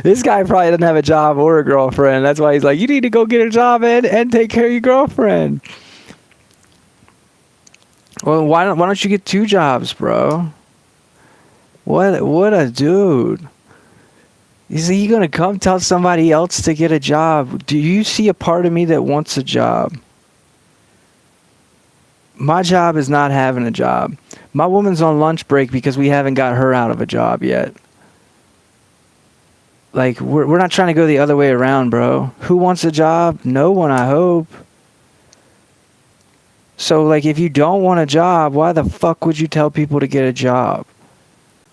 This guy probably doesn't have a job or a girlfriend. That's why he's like, you need to go get a job and take care of your girlfriend. Well, why don't you get 2 jobs, bro? What a dude. Is he going to come tell somebody else to get a job? Do you see a part of me that wants a job? My job is not having a job. My woman's on lunch break because we haven't got her out of a job yet. Like, we're not trying to go the other way around, bro. Who wants a job? No one, I hope. So, like, if you don't want a job, why the fuck would you tell people to get a job?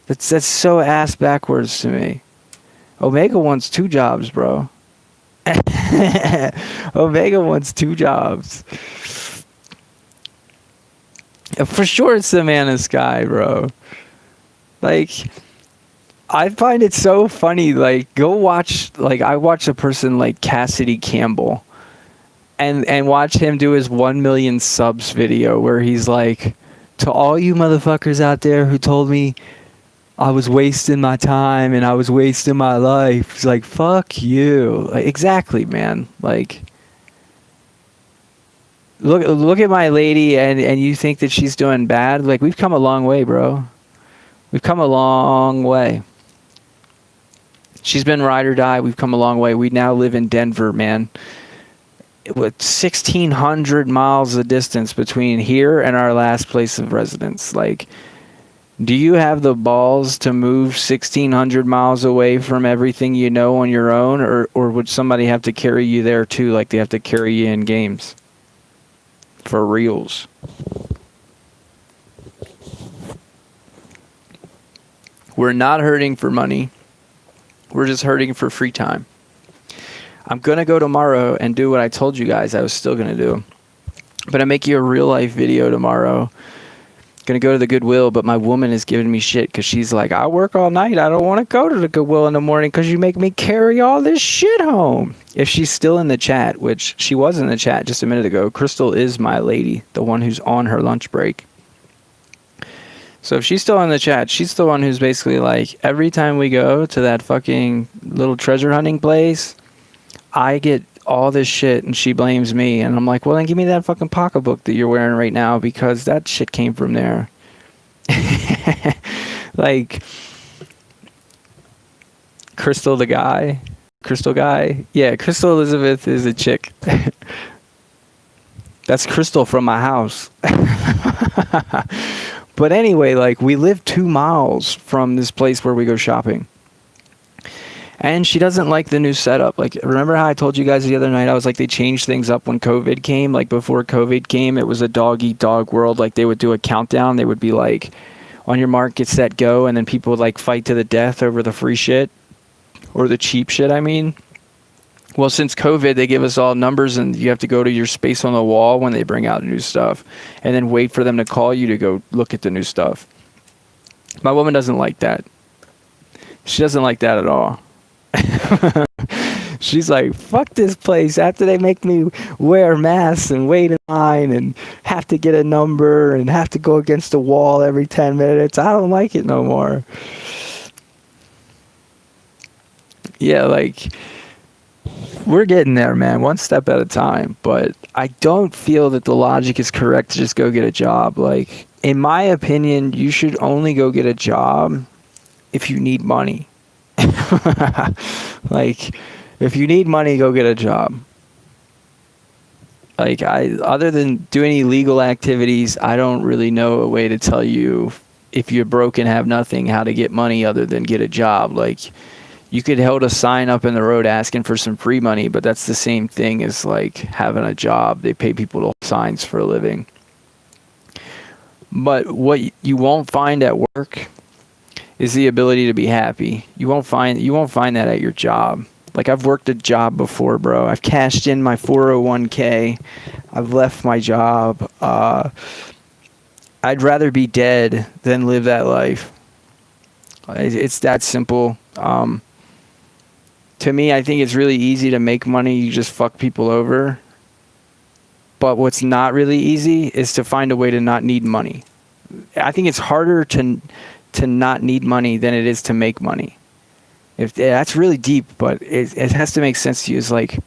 That's so ass backwards to me. Omega wants 2 jobs, bro. Omega wants 2 jobs. For sure it's the man in the sky, bro. Like, I find it so funny. Like, go watch. Like, I watch a person like Cassidy Campbell, and watch him do his 1 million subs video where he's like, to all you motherfuckers out there who told me I was wasting my time and I was wasting my life. He's like, fuck you. Like, exactly, man. Like, look at my lady, and you think that she's doing bad? Like, we've come a long way, bro. We've come a long way. She's been ride or die. We've come a long way. We now live in Denver, man. With 1,600 miles of distance between here and our last place of residence. Like, do you have the balls to move 1,600 miles away from everything you know on your own? Or would somebody have to carry you there too, like they have to carry you in games? For reals. We're not hurting for money. We're just hurting for free time. I'm going to go tomorrow and do what I told you guys I was still going to do. But I make you a real life video tomorrow. Going to go to the Goodwill, but my woman is giving me shit because she's like, I work all night. I don't want to go to the Goodwill in the morning because you make me carry all this shit home. If she's still in the chat, which she was in the chat just a minute ago, Crystal is my lady, the one who's on her lunch break. So if she's still in the chat, she's the one who's basically like, every time we go to that fucking little treasure hunting place, I get all this shit and she blames me. And I'm like, well, then give me that fucking pocketbook that you're wearing right now because that shit came from there. Like, Crystal guy. Yeah, Crystal Elizabeth is a chick. That's Crystal from my house. But anyway, like, we live 2 miles from this place where we go shopping. And she doesn't like the new setup. Like, remember how I told you guys the other night, I was like, they changed things up when COVID came? Like, before COVID came, it was a dog-eat-dog world. Like, they would do a countdown. They would be like, on your mark, get set, go. And then people would, like, fight to the death over the free shit. Or the cheap shit, I mean. Well, since COVID, they give us all numbers, and you have to go to your space on the wall when they bring out new stuff. And then wait for them to call you to go look at the new stuff. My woman doesn't like that. She doesn't like that at all. She's like, fuck this place. After they make me wear masks and wait in line and have to get a number and have to go against the wall every 10 minutes, I don't like it no more. Yeah, like, we're getting there, man, one step at a time. But I don't feel that the logic is correct to just go get a job. Like, in my opinion, you should only go get a job if you need money. Like, if you need money, go get a job. Like, other than doing any legal activities, I don't really know a way to tell you, if you're broke and have nothing, how to get money other than get a job. Like, you could hold a sign up in the road asking for some free money, but that's the same thing as like having a job. They pay people to hold signs for a living. But what you won't find at work is the ability to be happy. You won't find that at your job. Like, I've worked a job before, bro. I've cashed in my 401k. I've left my job. I'd rather be dead than live that life. It's that simple. To me, I think it's really easy to make money. You just fuck people over. But what's not really easy is to find a way to not need money. I think it's harder to not need money than it is to make money. That's really deep, but it has to make sense to you. It's like,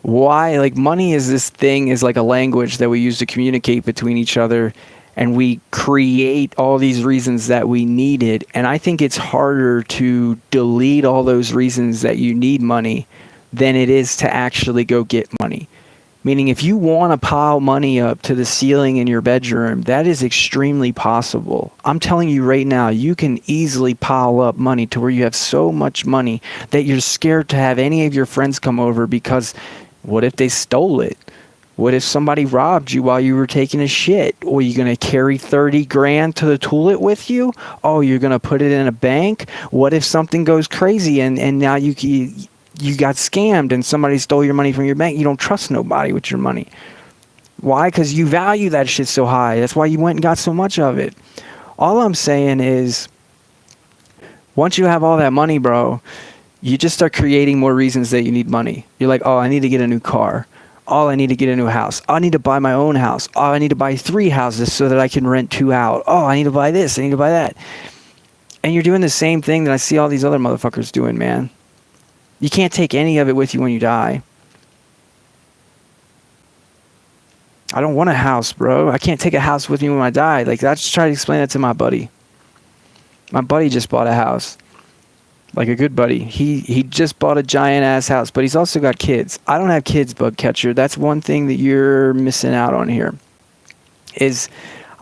why? Like, money is this thing, is like a language that we use to communicate between each other, and we create all these reasons that we need it. And I think it's harder to delete all those reasons that you need money than it is to actually go get money. Meaning, if you want to pile money up to the ceiling in your bedroom, that is extremely possible. I'm telling you right now, you can easily pile up money to where you have so much money that you're scared to have any of your friends come over, because what if they stole it? What if somebody robbed you while you were taking a shit? Or you're going to carry 30 grand to the toilet with you? Oh, you're going to put it in a bank? What if something goes crazy and now you got scammed and somebody stole your money from your bank? You don't trust nobody with your money. Why? Because you value that shit so high. That's why you went and got so much of it. All I'm saying is, Once you have all that money, bro, you just start creating more reasons that you need money. You're like, oh, I need to get a new car. Oh, I need to get a new house. Oh, I need to buy my own house. Oh, I need to buy 3 houses so that I can rent 2 out. Oh, I need to buy this. I need to buy that. And you're doing the same thing that I see all these other motherfuckers doing, man. You can't take any of it with you when you die. I don't want a house, bro. I can't take a house with me when I die. Like, I just try to explain that to my buddy. My buddy just bought a house. Like a good buddy. He just bought a giant ass house, but he's also got kids. I don't have kids, bug catcher. That's one thing that you're missing out on here. Is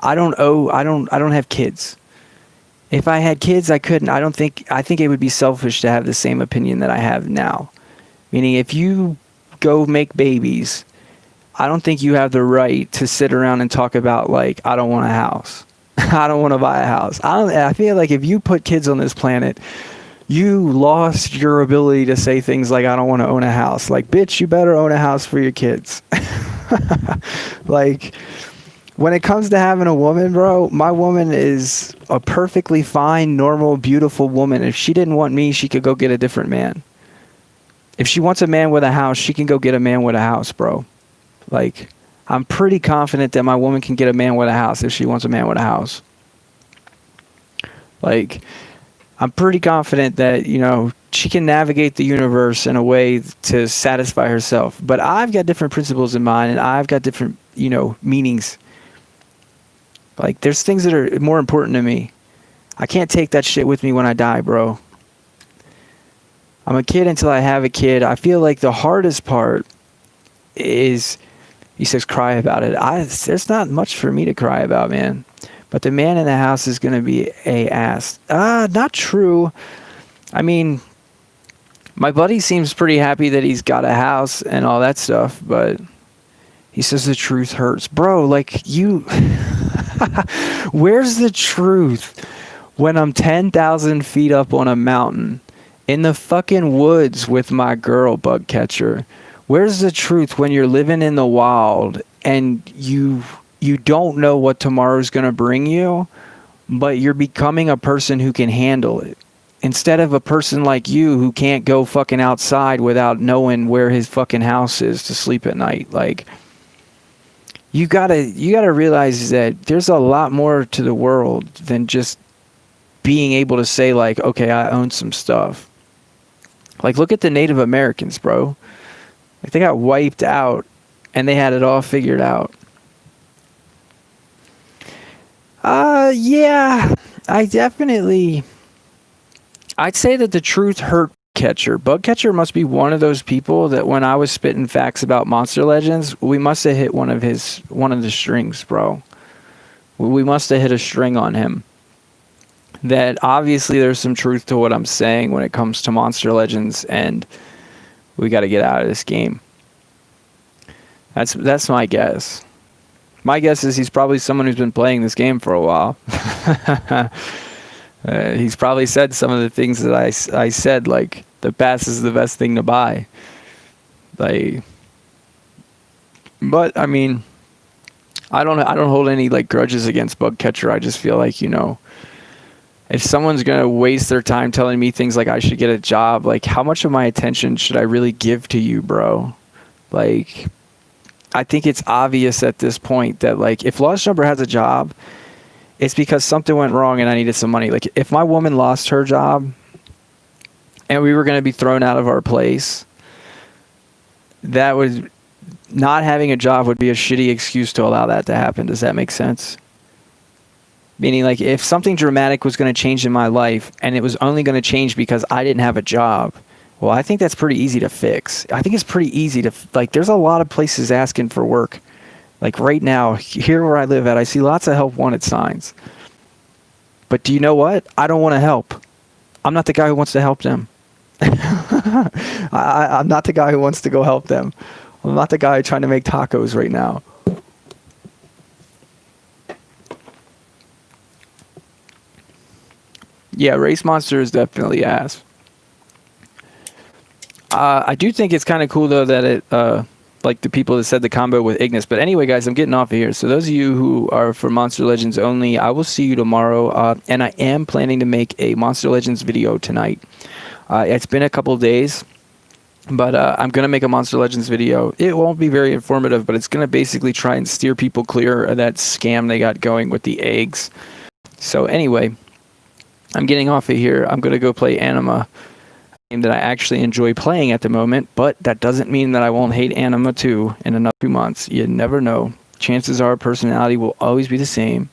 I don't have kids. If I had kids, I couldn't. I think it would be selfish to have the same opinion that I have now. Meaning, if you go make babies, I don't think you have the right to sit around and talk about, like, I don't want a house. I don't want to buy a house. I feel like if you put kids on this planet, you lost your ability to say things like, I don't want to own a house. Like, bitch, you better own a house for your kids. Like, when it comes to having a woman, bro, my woman is a perfectly fine, normal, beautiful woman. If she didn't want me, she could go get a different man. If she wants a man with a house, she can go get a man with a house, bro. Like, I'm pretty confident that my woman can get a man with a house if she wants a man with a house. Like, I'm pretty confident that, you know, she can navigate the universe in a way to satisfy herself. But I've got different principles in mind, and I've got different, you know, meanings. Like, there's things that are more important to me. I can't take that shit with me when I die, bro. I'm a kid until I have a kid. I feel like the hardest part is, he says, cry about it. There's not much for me to cry about, man. But the man in the house is going to be a ass. Not true. I mean, my buddy seems pretty happy that he's got a house and all that stuff, but he says the truth hurts. Bro, like, you... Where's the truth when I'm 10,000 feet up on a mountain in the fucking woods with my girl, bug catcher? Where's the truth when you're living in the wild and you don't know what tomorrow's going to bring you, but you're becoming a person who can handle it, instead of a person like you who can't go fucking outside without knowing where his fucking house is to sleep at night? Like, you gotta realize that there's a lot more to the world than just being able to say, like, okay, I own some stuff. Like, look at the Native Americans, bro. Like, they got wiped out and they had it all figured out. Yeah, I'd say that the truth hurt catcher. Bug catcher must be one of those people that when I was spitting facts about Monster Legends, we must have hit one of the strings, bro. We must have hit a string on him. That obviously there's some truth to what I'm saying when it comes to Monster Legends, and we got to get out of this game. That's my guess. My guess is he's probably someone who's been playing this game for a while. He's probably said some of the things that I said, like, the pass is the best thing to buy. Like, but I mean, I don't hold any, like, grudges against bug catcher. I just feel like, you know, if someone's gonna waste their time telling me things like I should get a job, like, how much of my attention should I really give to you, bro? Like, I think it's obvious at this point that, like, if Lost Jumper has a job, it's because something went wrong and I needed some money. Like, if my woman lost her job and we were going to be thrown out of our place, that would, not having a job would be a shitty excuse to allow that to happen. Does that make sense? Meaning, like, if something dramatic was going to change in my life and it was only going to change because I didn't have a job, well, I think that's pretty easy to fix. I think it's pretty easy to, like, there's a lot of places asking for work. Like, right now, here where I live at, I see lots of help wanted signs. But do you know what? I don't want to help. I'm not the guy who wants to help them. I'm not the guy who wants to go help them. I'm not the guy trying to make tacos right now. Yeah, Race Monster is definitely ass. I do think it's kind of cool, though, that like the people that said the combo with Ignis. But anyway, guys, I'm getting off of here. So those of you who are for Monster Legends only, I will see you tomorrow. And I am planning to make a Monster Legends video tonight. It's been a couple of days, but I'm going to make a Monster Legends video. It won't be very informative, but it's going to basically try and steer people clear of that scam they got going with the eggs. So anyway, I'm getting off of here. I'm going to go play Anima, a game that I actually enjoy playing at the moment, but that doesn't mean that I won't hate Anima 2 in another 2 months. You never know. Chances are personality will always be the same.